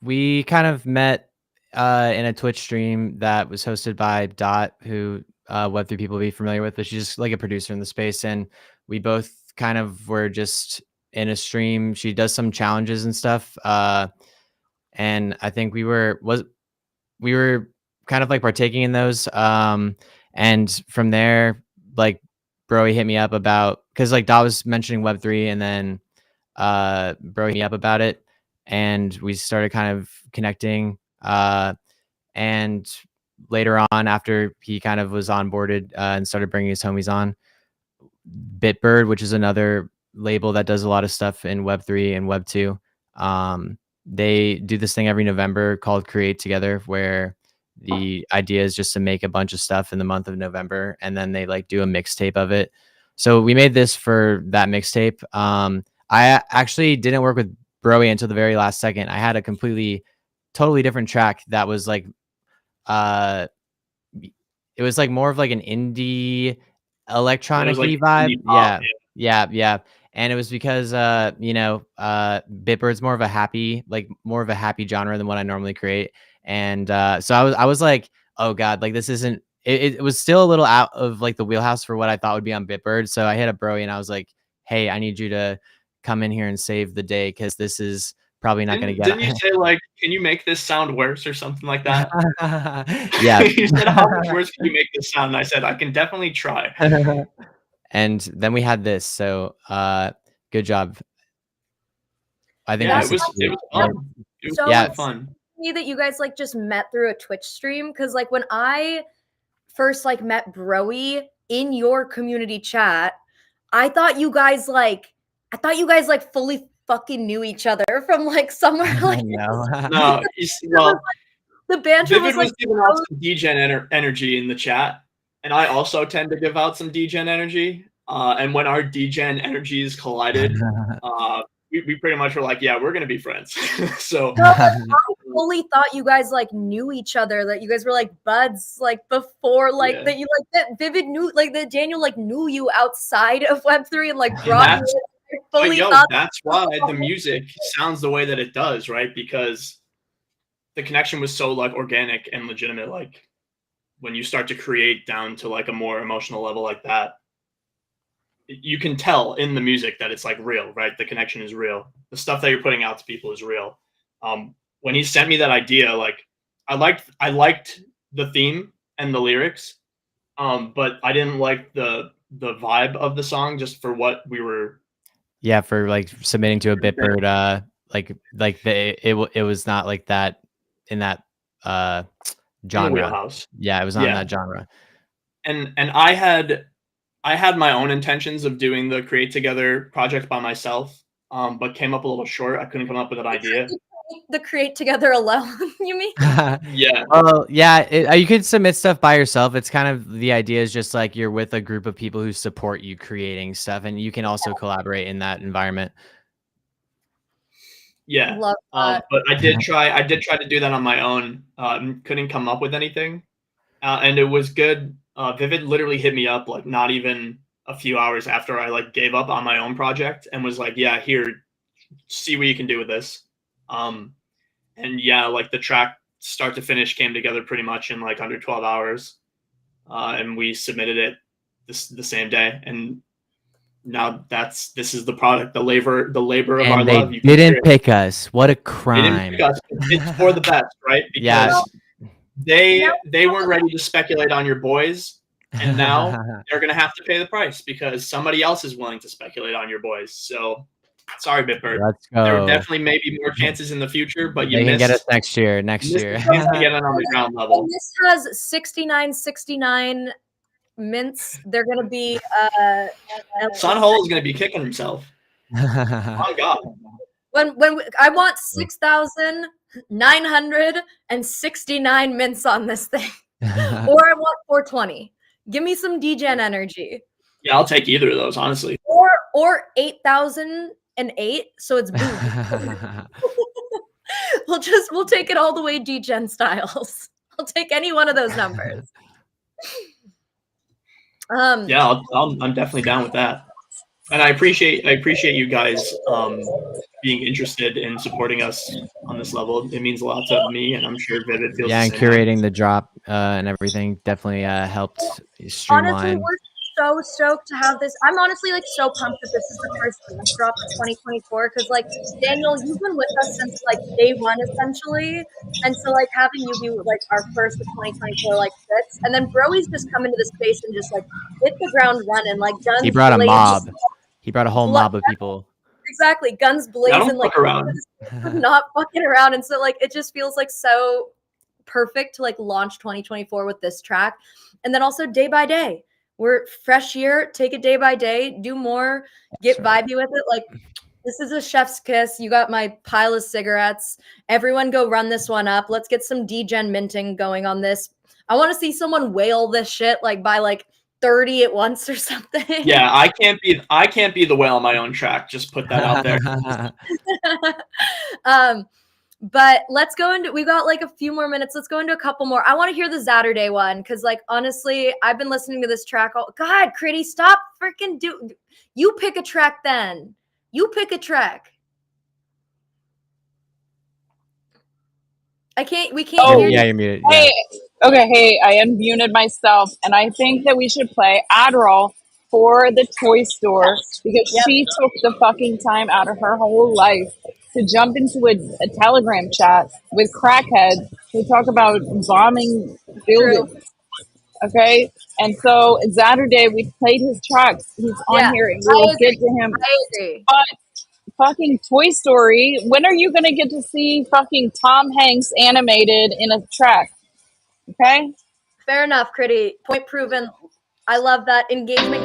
we kind of met in a Twitch stream that was hosted by Dot, who Web3 people will be familiar with, but she's just like a producer in the space, and we both kind of were just in a stream. She does some challenges and stuff, and I think we were kind of like partaking in those, and from there, like Broey hit me up about, because like Dot was mentioning Web3, and then Broey hit me up about it, and we started kind of connecting, and later on, after he kind of was onboarded and started bringing his homies on, Bitbird, which is another label that does a lot of stuff in Web3 and Web2. They do this thing every November called Create Together, where the idea is just to make a bunch of stuff in the month of November, and then they like do a mixtape of it. So we made this for that mixtape. I actually didn't work with Broey until the very last second. I had a totally different track that was like, it was like more of like an indie electronic vibe. Yeah. And it was because Bitbird's more of a happy genre than what I normally create. And so I was like, oh god, like this isn't it was still a little out of like the wheelhouse for what I thought would be on Bitbird. So I hit up Broey and I was like, hey, I need you to come in here and save the day, because this is probably not going to get. Didn't you say like, can you make this sound worse or something like that? Yeah. You said, how much worse can you make this sound? And I said, I can definitely try. And then we had this. So good job. I think it was fun. It was fun. That you guys like just met through a Twitch stream, because like when I first like met Broey in your community chat, I thought you guys like fully fucking knew each other from like somewhere like no, well, the banter Vivid was giving out some degen energy in the chat, and I also tend to give out some degen energy, and when our degen energies collided, we pretty much were like, yeah, we're gonna be friends. So I fully thought you guys like knew each other, that you guys were like buds like before, like that you like that Vivid knew, like that Daniel like knew you outside of Web3 and like brought you. That's why the music sounds the way that it does, right? Because the connection was so like organic and legitimate. Like when you start to create down to like a more emotional level like that, you can tell in the music that it's like real, right? The connection is real. The stuff that you're putting out to people is real. When he sent me that idea, like I liked the theme and the lyrics, but I didn't like the vibe of the song just for what we were. Yeah, for like submitting to a Bitbird, it was not like that in that genre. Wheelhouse. Yeah, it was not in that genre. And I had my own intentions of doing the Create Together project by myself, but came up a little short. I couldn't come up with an idea. The Create Together alone, you mean? Yeah. Well, yeah, you could submit stuff by yourself. It's kind of, the idea is just like you're with a group of people who support you creating stuff, and you can also collaborate in that environment. Yeah. Love that. But I did try to do that on my own. Couldn't come up with anything. And it was good. Vivid literally hit me up like not even a few hours after I like gave up on my own project and was like, yeah, here, see what you can do with this. And yeah, like the track start to finish came together pretty much in like under 12 hours. And we submitted it the same day. And now this is the product, the labor of our love. They didn't pick us. What a crime. They didn't pick us. It's for the best, right? Because they weren't ready to speculate on your boys, and now they're gonna have to pay the price because somebody else is willing to speculate on your boys. So Sorry, Bitbird. Let's There go. definitely may be more chances in the future, but you They can missed. get us next year. You Next missed year. the chance to get it on the ground level. And this has 69 mints. They're gonna be Son Hole is gonna be kicking himself. Oh God. when I want 6,969 mints on this thing, or I want 420. Give me some degen energy. Yeah, I'll take either of those, honestly. Or 8,008. So it's boom. We'll take it all the way degen styles. I'll take any one of those numbers. Yeah, I'm definitely down with that. And I appreciate you guys being interested in supporting us on this level. It means a lot to me, and I'm sure Vivid feels yeah, the and same curating the drop and everything definitely helped streamline. Honestly, we're so stoked to have this. I'm honestly like so pumped that this is the first dance drop of 2024 because like Daniel, you've been with us since like day one essentially, and so like having you be like our first of 2024 like this, and then Broey's just come into the space and just like hit the ground running like guns. He brought a blazing. mob. He brought a whole mob of people. Exactly, guns blazing, like around. not fucking around, and so like it just feels like so perfect to like launch 2024 with this track, and then also day by day. We're fresh year, take it day by day, do more, get vibey with it. Like this is a chef's kiss. You got my pile of cigarettes. Everyone go run this one up. Let's get some degen minting going on this. I want to see someone whale this shit like by like 30 at once or something. Yeah, I can't be the whale on my own track. Just put that out there. But let's go into, we've got like a few more minutes. Let's go into a couple more. I want to hear the Saturday one. Cause like, honestly, I've been listening to this track. God, Critty, stop freaking you pick a track then. You pick a track. We can't hear yeah, you. you're muted. Hey, okay, hey, I unmuted myself, and I think that we should play Adderall for the toy store because she took the fucking time out of her whole life to jump into a Telegram chat with crackheads who talk about bombing buildings. Okay? And so Saturday we played his tracks. He's on here and we'll get to him. I agree. But fucking Toy Story, when are you gonna get to see fucking Tom Hanks animated in a track? Okay? Fair enough, Critty. Point proven. I love that engagement.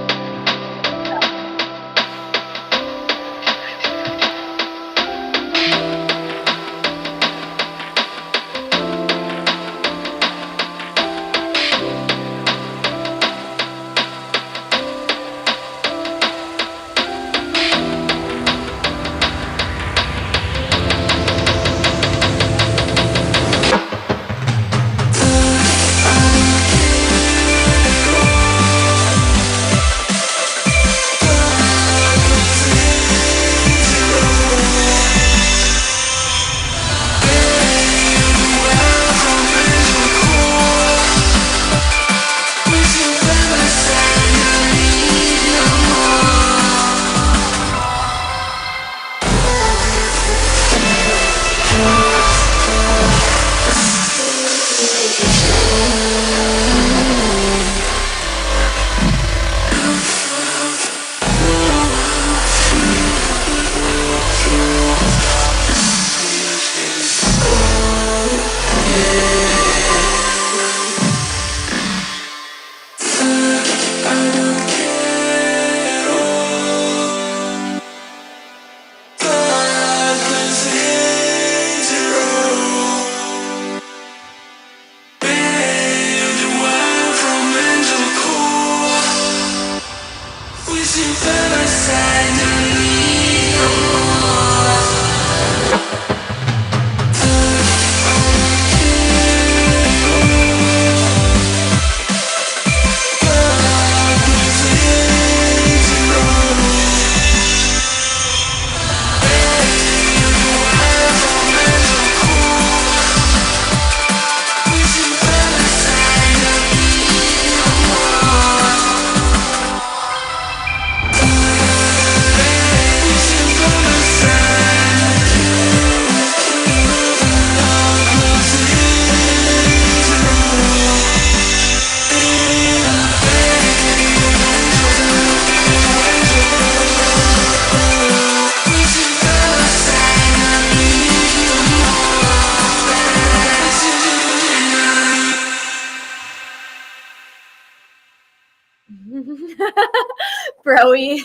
Broey.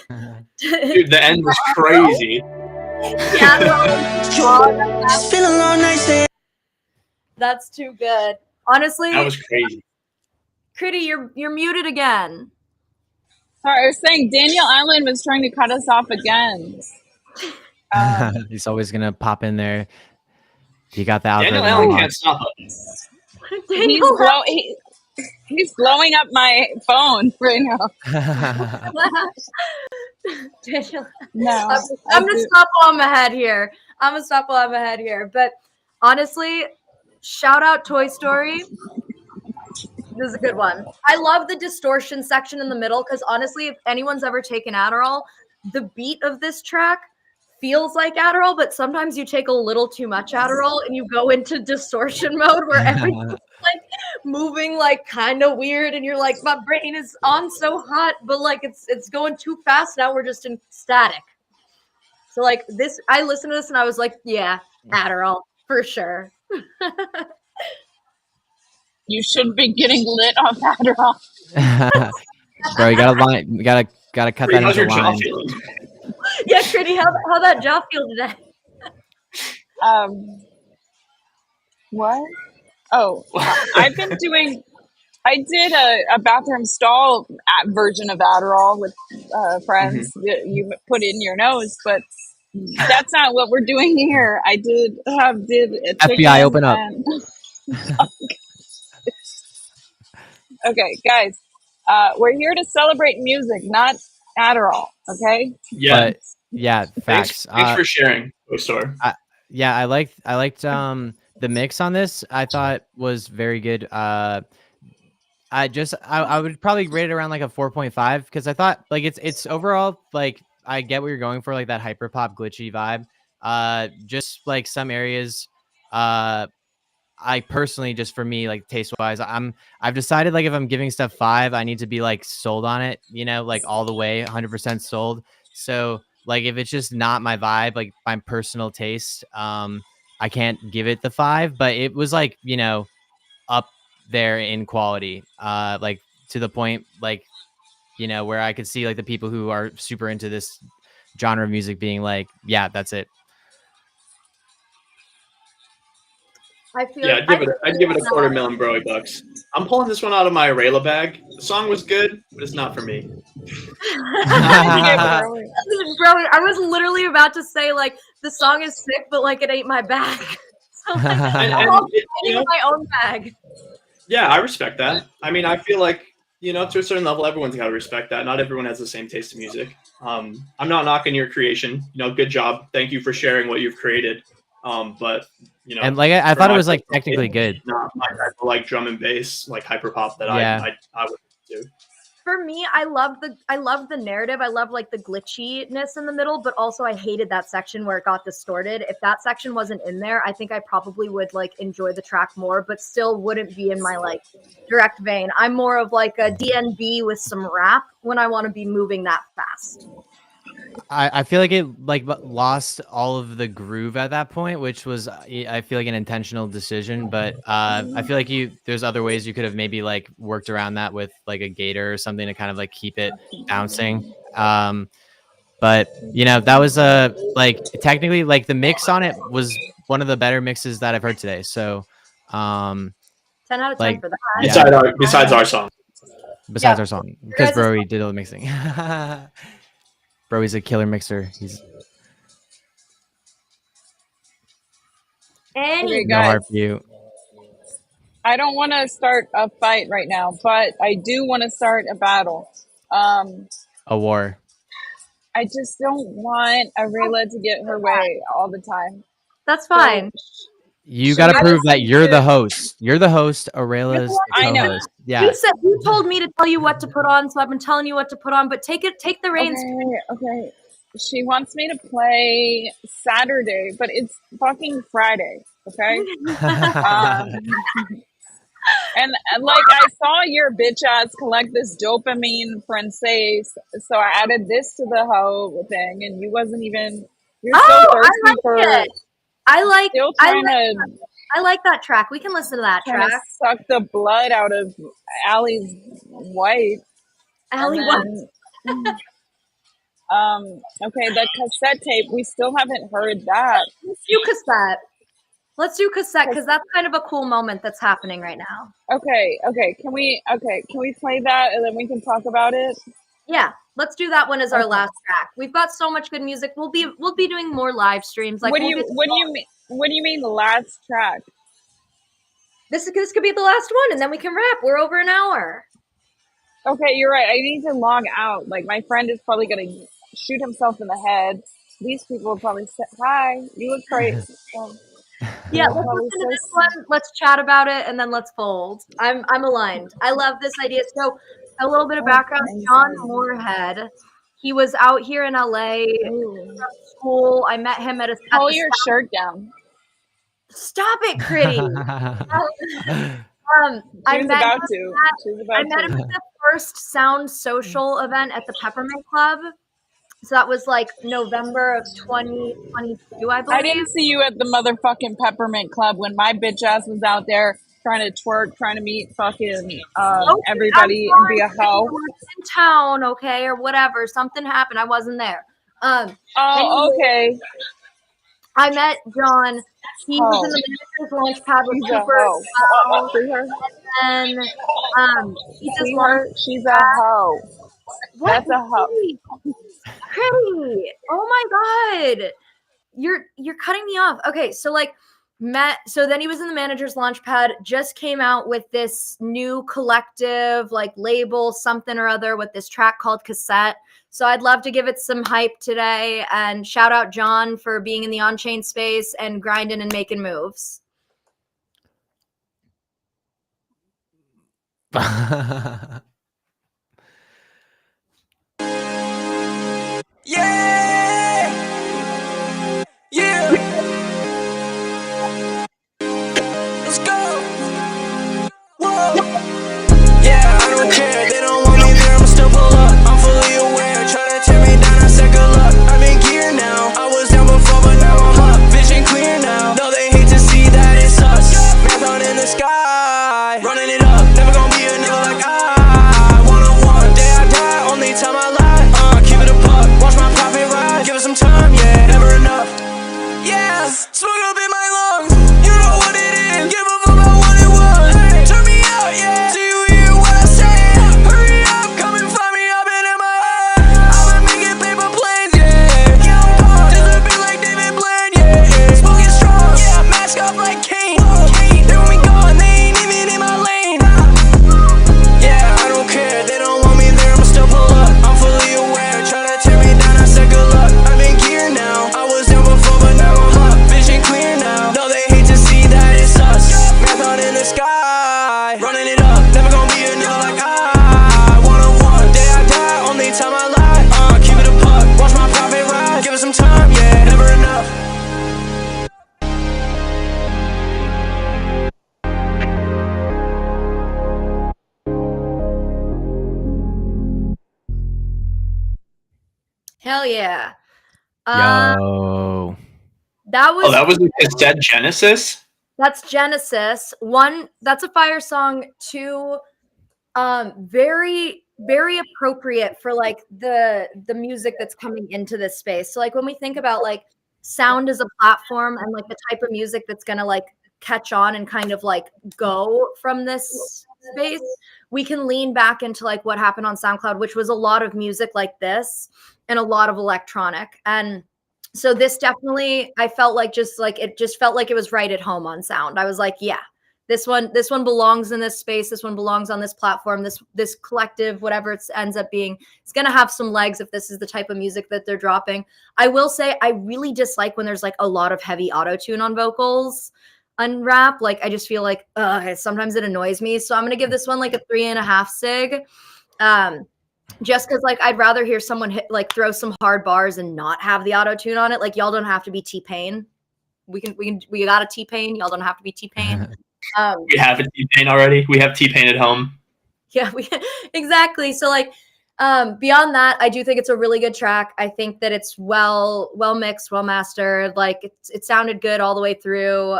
Dude, the end was crazy. That's too good. Honestly, That was crazy. Critty, you're muted again. Sorry, I was saying Daniel Allen was trying to cut us off again. He's always gonna pop in there. You got the Daniel algorithm. Allen can't stop us. He's blowing up my phone right now. Daniel. No, I'm gonna stop while I'm ahead here. But honestly, shout out Toy Story. This is a good one. I love the distortion section in the middle because honestly, if anyone's ever taken Adderall, the beat of this track feels like Adderall, but sometimes you take a little too much Adderall and you go into distortion mode where everything's like moving like kind of weird and you're like, my brain is on so hot, but like it's going too fast. Now we're just in static. So like this, I listened to this and I was like, yeah, Adderall for sure. You should be getting lit off Adderall. Bro, you gotta cut that into line. Yeah, Critty, how that jaw feel today? What? Oh, I've been doing. I did a bathroom stall version of Adderall with friends that you put in your nose, but that's not what we're doing here. I did a FBI, open up. Okay, guys, we're here to celebrate music, not Adderall. Okay. Yeah. But yeah, facts. Thanks for sharing, Store. Yeah, I liked the mix on this. I thought was very good. I would probably rate it around like a 4.5 because I thought like it's overall like I get what you're going for, like that hyper pop glitchy vibe. Just like some areas, I personally, just for me, like taste wise, I've decided like if I'm giving stuff 5, I need to be like sold on it, you know, like all the way 100% sold. So like if it's just not my vibe, like my personal taste, I can't give it the 5, but it was like, you know, up there in quality, like to the point, like, you know, where I could see like the people who are super into this genre of music being like, yeah, that's it. I'd give it a $250,000 Broey bucks. I'm pulling this one out of my Arela bag. The song was good, but it's not for me. Broey, I was literally about to say like the song is sick, but like it ain't my bag. So, like, I'm in my own bag. Yeah, I respect that. I mean, I feel like, you know, to a certain level, everyone's got to respect that. Not everyone has the same taste in music. I'm not knocking your creation. You know, good job. Thank you for sharing what you've created. But you know, and like I thought it was like technically good. Not my type of like drum and bass, like hyper pop that I would do. For me, I love the narrative. I love like the glitchiness in the middle, but also I hated that section where it got distorted. If that section wasn't in there, I think I probably would like enjoy the track more, but still wouldn't be in my like direct vein. I'm more of like a DNB with some rap when I want to be moving that fast. I feel like it like lost all of the groove at that point, which was I feel like an intentional decision. But I feel like there's other ways you could have maybe like worked around that with like a gator or something to kind of like keep it bouncing. But you know, that was like technically like the mix on it was one of the better mixes that I've heard today. So 10 out of 10 like, for that. Besides our song. Besides our song, because Broey did all the mixing. Broey's a killer mixer. He's Okay, no guys, hard for you. I don't want to start a fight right now, but I do want to start a battle. A war. I just don't want Arela to get her way all the time. That's fine. You got to prove that you're the host. You're the host. Arela's the I know. co-host. Yeah. You told me to tell you what to put on, so I've been telling you what to put on. But take the reins. Okay. She wants me to play Saturday, but it's fucking Friday. Okay. And like I saw your bitch ass collect this dopamine francais, so I added this to the whole thing, and you wasn't even. You're so thirsty for it. I like that track. We can listen to that track. To suck the blood out of Allie's white. Allie White. Okay, that cassette tape, we still haven't heard that. Let's do cassette. Let's do cassette because that's kind of a cool moment that's happening right now. Okay. Can we play that and then we can talk about it? Yeah, let's do that one as our last track. We've got so much good music. We'll be doing more live streams. Like, what do you mean the last track? This could be the last one, and then we can wrap. We're over an hour. Okay, you're right. I need to log out. Like, my friend is probably gonna shoot himself in the head. These people will probably say, "Hi, you look great." Yeah, let's listen to this one. Let's chat about it, and then let's fold. I'm aligned. I love this idea. So, a little bit of background: John Moorhead. He was out here in LA from school. I met him at a. Pull your shirt down. Stop it, Critty. I met him at the first Sound Social event at the Peppermint Club. So that was like November of 2022, I believe. I didn't see you at the motherfucking Peppermint Club when my bitch ass was out there trying to twerk, trying to meet fucking everybody and be a hoe. In town, okay, or whatever. Something happened. I wasn't there. Okay. I met John. He was in the manager's launch pad with Cooper. And he just she's a hoe. What? That's a hoe. Critty. Oh my god. You're cutting me off. Okay, so then he was in the manager's launch pad, just came out with this new collective like label, something or other, with this track called Cassette. So I'd love to give it some hype today and shout out John for being in the on-chain space and grinding and making moves. Let's go. Whoa. Yeah, I don't care. They don't want me there. I'ma still pull up. I'm fully aware. Try to tear me down. I said good luck. I'm in gear now. I was down before, but now I'm up. Vision clear now. Though they hate to see that it's us. Marathon in the sky. Running it up. Never gonna be another like I. One-on-one. Day I die. Only time I lie. Keep it a buck. Watch my profit rise. Give it some time. Yeah, never enough. Yeah, smoke up in my lungs. You know what it is. Give a fuck about what it was. Hey, turn me out, yeah. Do you hear what I say? Hurry up, come and find me. I've been in my head. I've been making paper planes, yeah. Yeah, I'm pumped. Just a bit like David Blaine, yeah. Smoking strong, yeah. Mask up like Kane. They want me gone, they ain't even in my lane. Yeah, I don't care. They don't want me there. I'ma still pull up. I'm fully aware. Try to tear me down. I said good luck. I'm in gear now. I was down before, but now I'm up. Vision clear now. No, they hate to see that it's us. Marathon in the sky. Running it up. Never gonna be another like I. One-on-one. Day I die. Only time I lie. Keep it a buck. Watch my profit rise. Give it some time. Yeah, never enough. Hell yeah. Yo. That was that was the cassette Genesis? That's Genesis. One, that's a fire song. Two, very, very appropriate for like the music that's coming into this space. So like when we think about like sound as a platform and like the type of music that's gonna like catch on and kind of like go from this space, we can lean back into like what happened on SoundCloud, which was a lot of music like this and a lot of electronic. And so this definitely, I felt like it just felt like it was right at home on sound. I was like, yeah, this one belongs in this space. This one belongs on this platform, this collective, whatever it ends up being. It's going to have some legs if this is the type of music that they're dropping. I will say I really dislike when there's like a lot of heavy auto-tune on vocals on rap. Like I just feel like sometimes it annoys me. So I'm going to give this one like a 3.5 sig. Just because like I'd rather hear someone throw some hard bars and not have the auto-tune on it. Like y'all don't have to be T-Pain. We got a T-Pain. Y'all don't have to be T-Pain. We have a T-Pain already. We have T-Pain at home. Yeah, exactly. So like beyond that, I do think it's a really good track. I think that it's well mixed, well mastered. Like it sounded good all the way through.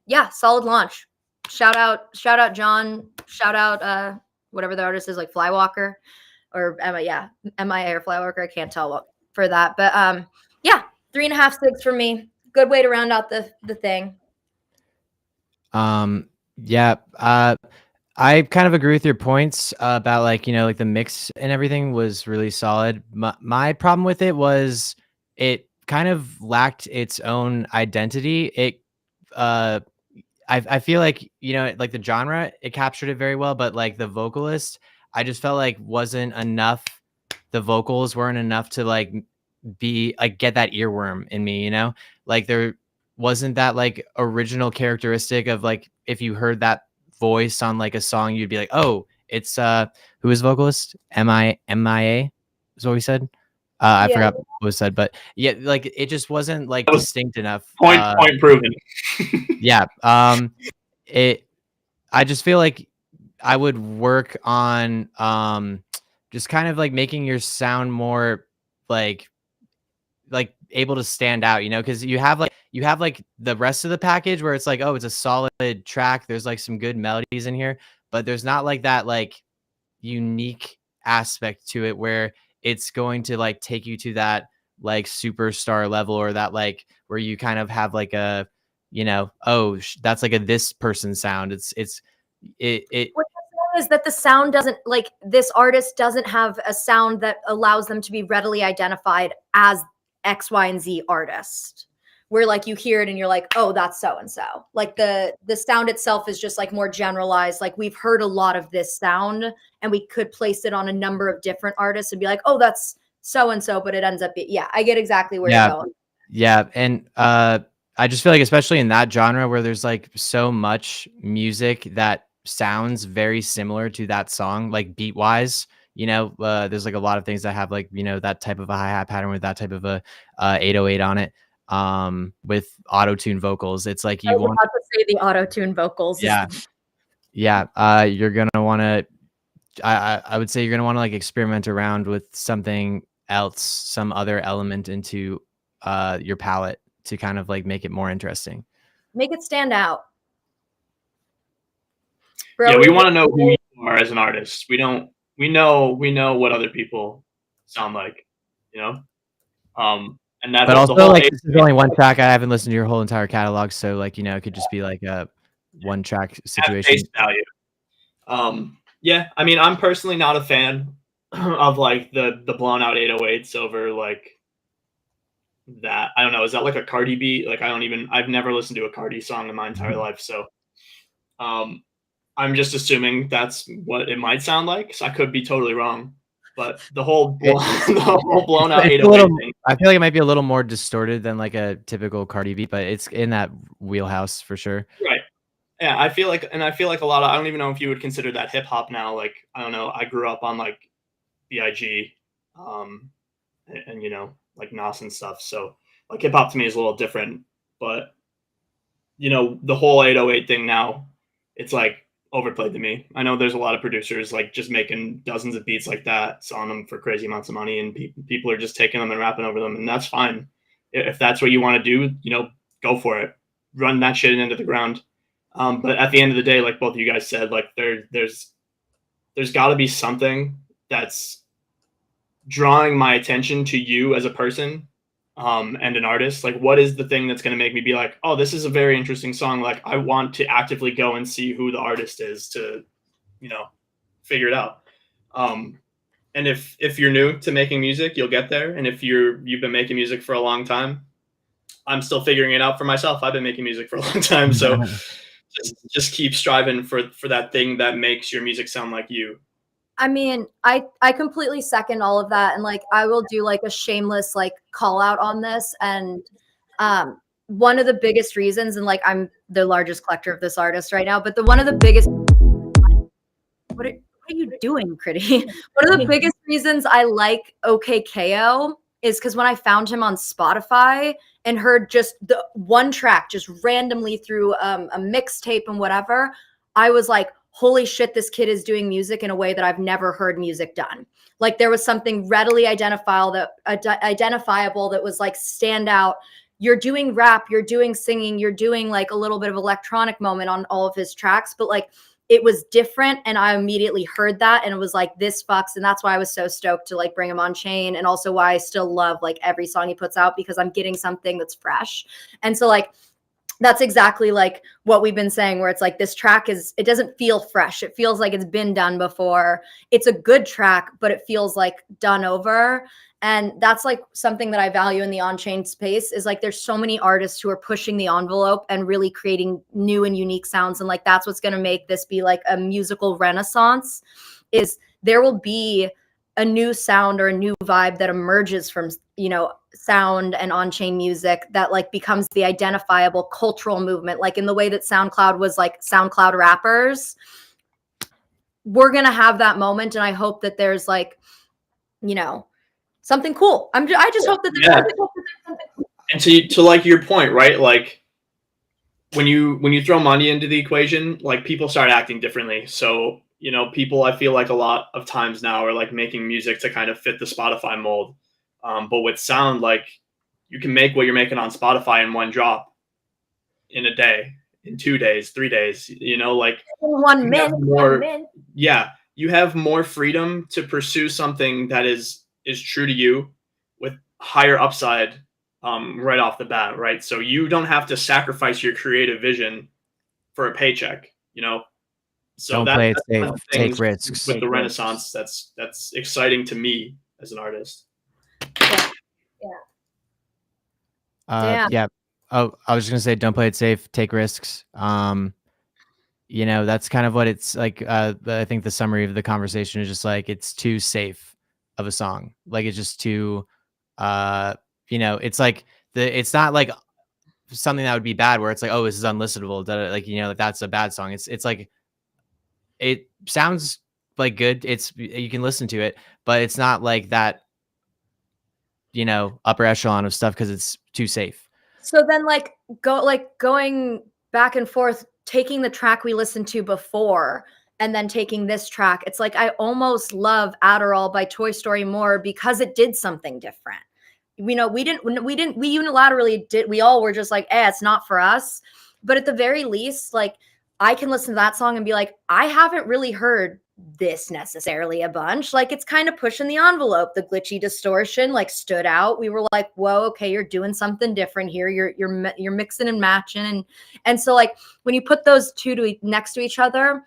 Yeah, solid launch. Shout out John. Shout out whatever the artist is, like Flywalker or MIA or Flyworker. I can't tell what for that, but yeah, 3.5 SIGs for me. Good way to round out the thing. Yeah. I kind of agree with your points about like, like the mix and everything was really solid. My problem with it was it kind of lacked its own identity. I feel like, like the genre, it captured it very well, but like the vocalist, I just felt like wasn't enough. The vocals weren't enough to like be like get that earworm in me, like there wasn't that like original characteristic of like if you heard that voice on like a song, you'd be like, oh, it's who is vocalist? MIA is what we said. I forgot what was said, but yeah, like it just wasn't like distinct enough. Point proven. Yeah. I just feel like I would work on just kind of like making your sound more like able to stand out, because you have like the rest of the package where it's like, oh, it's a solid track. There's like some good melodies in here, but there's not like that like unique aspect to it where it's going to like take you to that like superstar level, or that like where you kind of have like a, oh, that's like a this person sound. What is that the sound doesn't like this artist doesn't have a sound that allows them to be readily identified as X, Y, and Z artist, where like you hear it and you're like, oh, that's so and so. Like the sound itself is just like more generalized. Like we've heard a lot of this sound and we could place it on a number of different artists and be like, oh, that's so and so, but it ends up yeah, I get exactly where you're going. Yeah, and I just feel like especially in that genre where there's like so much music that sounds very similar to that song, like beat wise, there's like a lot of things that have like, that type of a hi-hat pattern with that type of a 808 on it, with auto-tune vocals. It's like you want to say the auto-tune vocals. Yeah. You're going to want to, I would say you're going to want to like experiment around with something else, some other element into your palette to kind of like make it more interesting. Make it stand out. Broey, yeah, we want to know who you are as an artist. We know what other people sound like, and that. But also, like, this is only one track. I haven't listened to your whole entire catalog, so like, it could just be like a one track situation. Face value. Yeah, I mean, I'm personally not a fan of like the blown out 808s over like that. I don't know. Is that like a Cardi beat? Like I've never listened to a Cardi song in my entire life, so I'm just assuming that's what it might sound like. So I could be totally wrong, but the whole blown out 808 thing, I feel like it might be a little more distorted than like a typical Cardi beat, but it's in that wheelhouse for sure. Right. Yeah, I feel like a lot of, I don't even know if you would consider that hip hop now. Like, I don't know. I grew up on like B.I.G. And like Nas and stuff. So like hip hop to me is a little different, but the whole 808 thing now, it's like overplayed to me. I know there's a lot of producers like just making dozens of beats like that, selling them for crazy amounts of money, and people are just taking them and rapping over them, and that's fine. If that's what you want to do, go for it. Run that shit into the ground. But at the end of the day, like both of you guys said, like there's got to be something that's drawing my attention to you as a person, and an artist. Like, what is the thing that's going to make me be like, oh, this is a very interesting song. Like, I want to actively go and see who the artist is to, figure it out. And if you're new to making music, you'll get there. And if you've been making music for a long time, I'm still figuring it out for myself. I've been making music for a long time. So just keep striving for that thing that makes your music sound like you. I mean, I completely second all of that. And like, I will do like a shameless like call out on this. And one of the biggest reasons, and like, I'm the largest collector of this artist right now, but one of the biggest, what are you doing, Critty? One of the biggest reasons I like OKKO is because when I found him on Spotify and heard just the one track just randomly through a mixtape and whatever, I was like, holy shit, this kid is doing music in a way that I've never heard music done. Like there was something readily identifiable that was like stand out. You're doing rap, you're doing singing, you're doing like a little bit of electronic moment on all of his tracks, but like it was different, and I immediately heard that and it was like, this fucks. And that's why I was so stoked to like bring him on Chain, and also why I still love like every song he puts out, because I'm getting something that's fresh. And so like that's exactly like what we've been saying, where it's like this track it doesn't feel fresh. It feels like it's been done before. It's a good track, but it feels like done over. And that's like something that I value in the on-chain space, is like there's so many artists who are pushing the envelope and really creating new and unique sounds. And like that's what's going to make this be like a musical renaissance, is there will be a new sound or a new vibe that emerges from, you know, sound and on-chain music that like becomes the identifiable cultural movement, like in the way that SoundCloud was like SoundCloud rappers. We're gonna have that moment, and I hope that there's like, you know, something cool. I just hope that there's something cool. And to like your point, right? Like when you throw money into the equation, like people start acting differently. So, you know, people, I feel like a lot of times now are like making music to kind of fit the Spotify mold. But with sound, like you can make what you're making on Spotify in one drop, in a day, in 2 days, 3 days, you know, like 1 minute. Yeah, you have more freedom to pursue something that is true to you with higher upside right off the bat, right? So you don't have to sacrifice your creative vision for a paycheck, you know? So Don't play it safe. Take risks. With the Renaissance, that's exciting to me as an artist. Yeah. Oh, I was just gonna say, don't play it safe. Take risks. You know, that's kind of what it's like. I think the summary of the conversation is just like, it's too safe of a song. Like it's just too, you know, it's like it's not like something that would be bad where it's like, oh, this is unlistenable. Like, you know, like that's a bad song. It's like, it sounds like good. You can listen to it, but it's not like that, you know, upper echelon of stuff, because it's too safe. So then going back and forth, taking the track we listened to before and then taking this track, it's like I almost love Adderall by Toy Story more because it did something different. You know, we unilaterally did, we all were just like, it's not for us. But at the very least, like I can listen to that song and be like, I haven't really heard this necessarily a bunch. Like it's kind of pushing the envelope. The glitchy distortion like stood out. We were like, whoa, okay, you're doing something different here. You're mixing and matching. And so like when you put those two next to each other,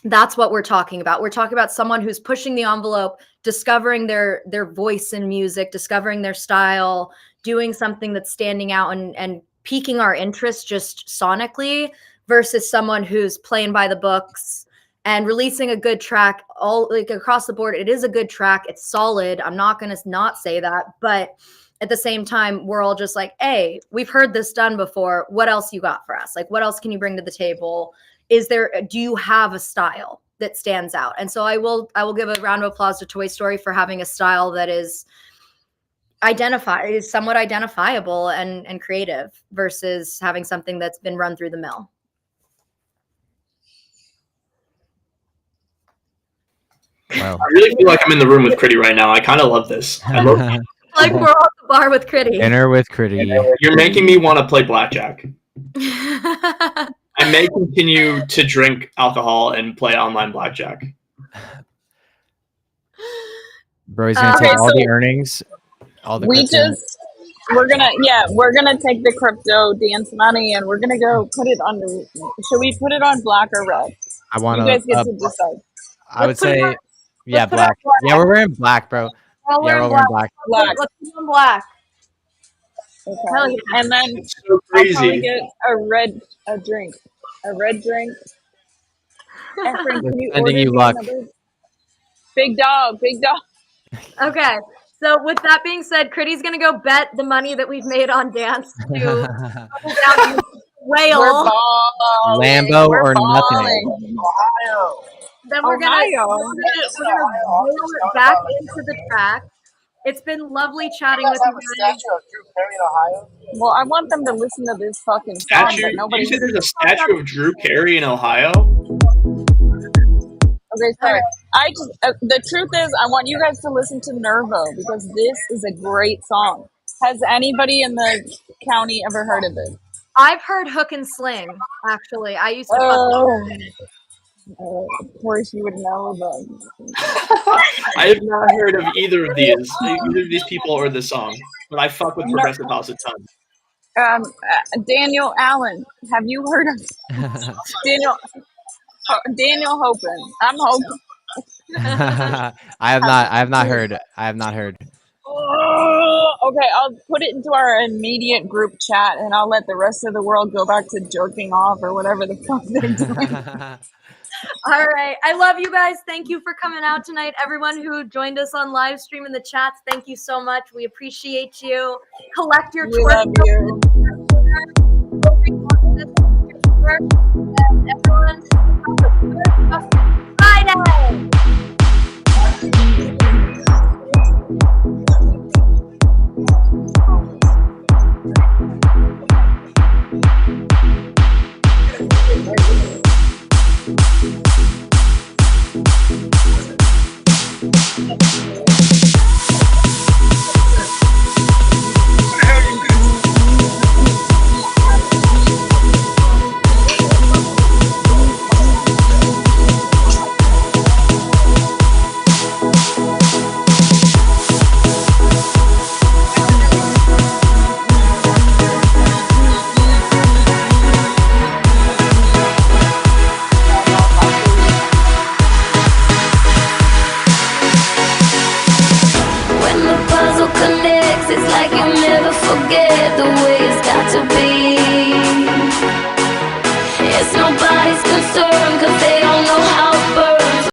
that's what we're talking about. We're talking about someone who's pushing the envelope, discovering their voice in music, discovering their style, doing something that's standing out and piquing our interest just sonically, versus someone who's playing by the books and releasing a good track all like across the board. It is a good track. It's solid. I'm not going to not say that, but at the same time, we're all just like, hey, we've heard this done before. What else you got for us? Like, what else can you bring to the table? Do you have a style that stands out? And so I will give a round of applause to Toy Story for having a style that is somewhat identifiable and creative, versus having something that's been run through the mill. Wow. I really feel like I'm in the room with Critty right now. I kind of love this. I love like we're on the bar with Critty. Dinner with Critty. You're making me want to play blackjack. I may continue to drink alcohol and play online blackjack. Bro's gonna take all the earnings. All the we're gonna take the crypto dance money and we're gonna go put it on the. Should we put it on black or red? I want you guys get to decide. I would say, yeah, black. Yeah, we're wearing black, bro. We're wearing black. Let's put on black. Okay. Yeah. And then so I'll probably get a drink. A red drink. Efren, can you sending you luck. Big dog. Okay. So with that being said, Critty's gonna go bet the money that we've made on dance to whale. Lambo or nothing. Ohio. Then we're gonna roll it back into the track. It's been lovely chatting with you guys. Well, I want them to listen to this fucking song. You said there's a statue of Drew Carey in Ohio? Okay, sorry. The truth is, I want you guys to listen to Nervo because this is a great song. Has anybody in the county ever heard of it? I've heard Hook and Sling, actually. I used to Of course, you would know, but I have not heard of either of these people or this song, but I fuck with progressive house a ton. Daniel Allen. Have you heard of Daniel Hopin? I'm hoping. I have not heard. I have not heard. Okay, I'll put it into our immediate group chat, and I'll let the rest of the world go back to jerking off or whatever the fuck they're doing. All right. I love you guys. Thank you for coming out tonight. Everyone who joined us on live stream in the chats, thank you so much. We appreciate you. Collect your We love you. And everyone, have a good Friday. It's like you never forget the way it's got to be. It's nobody's concern, 'cause they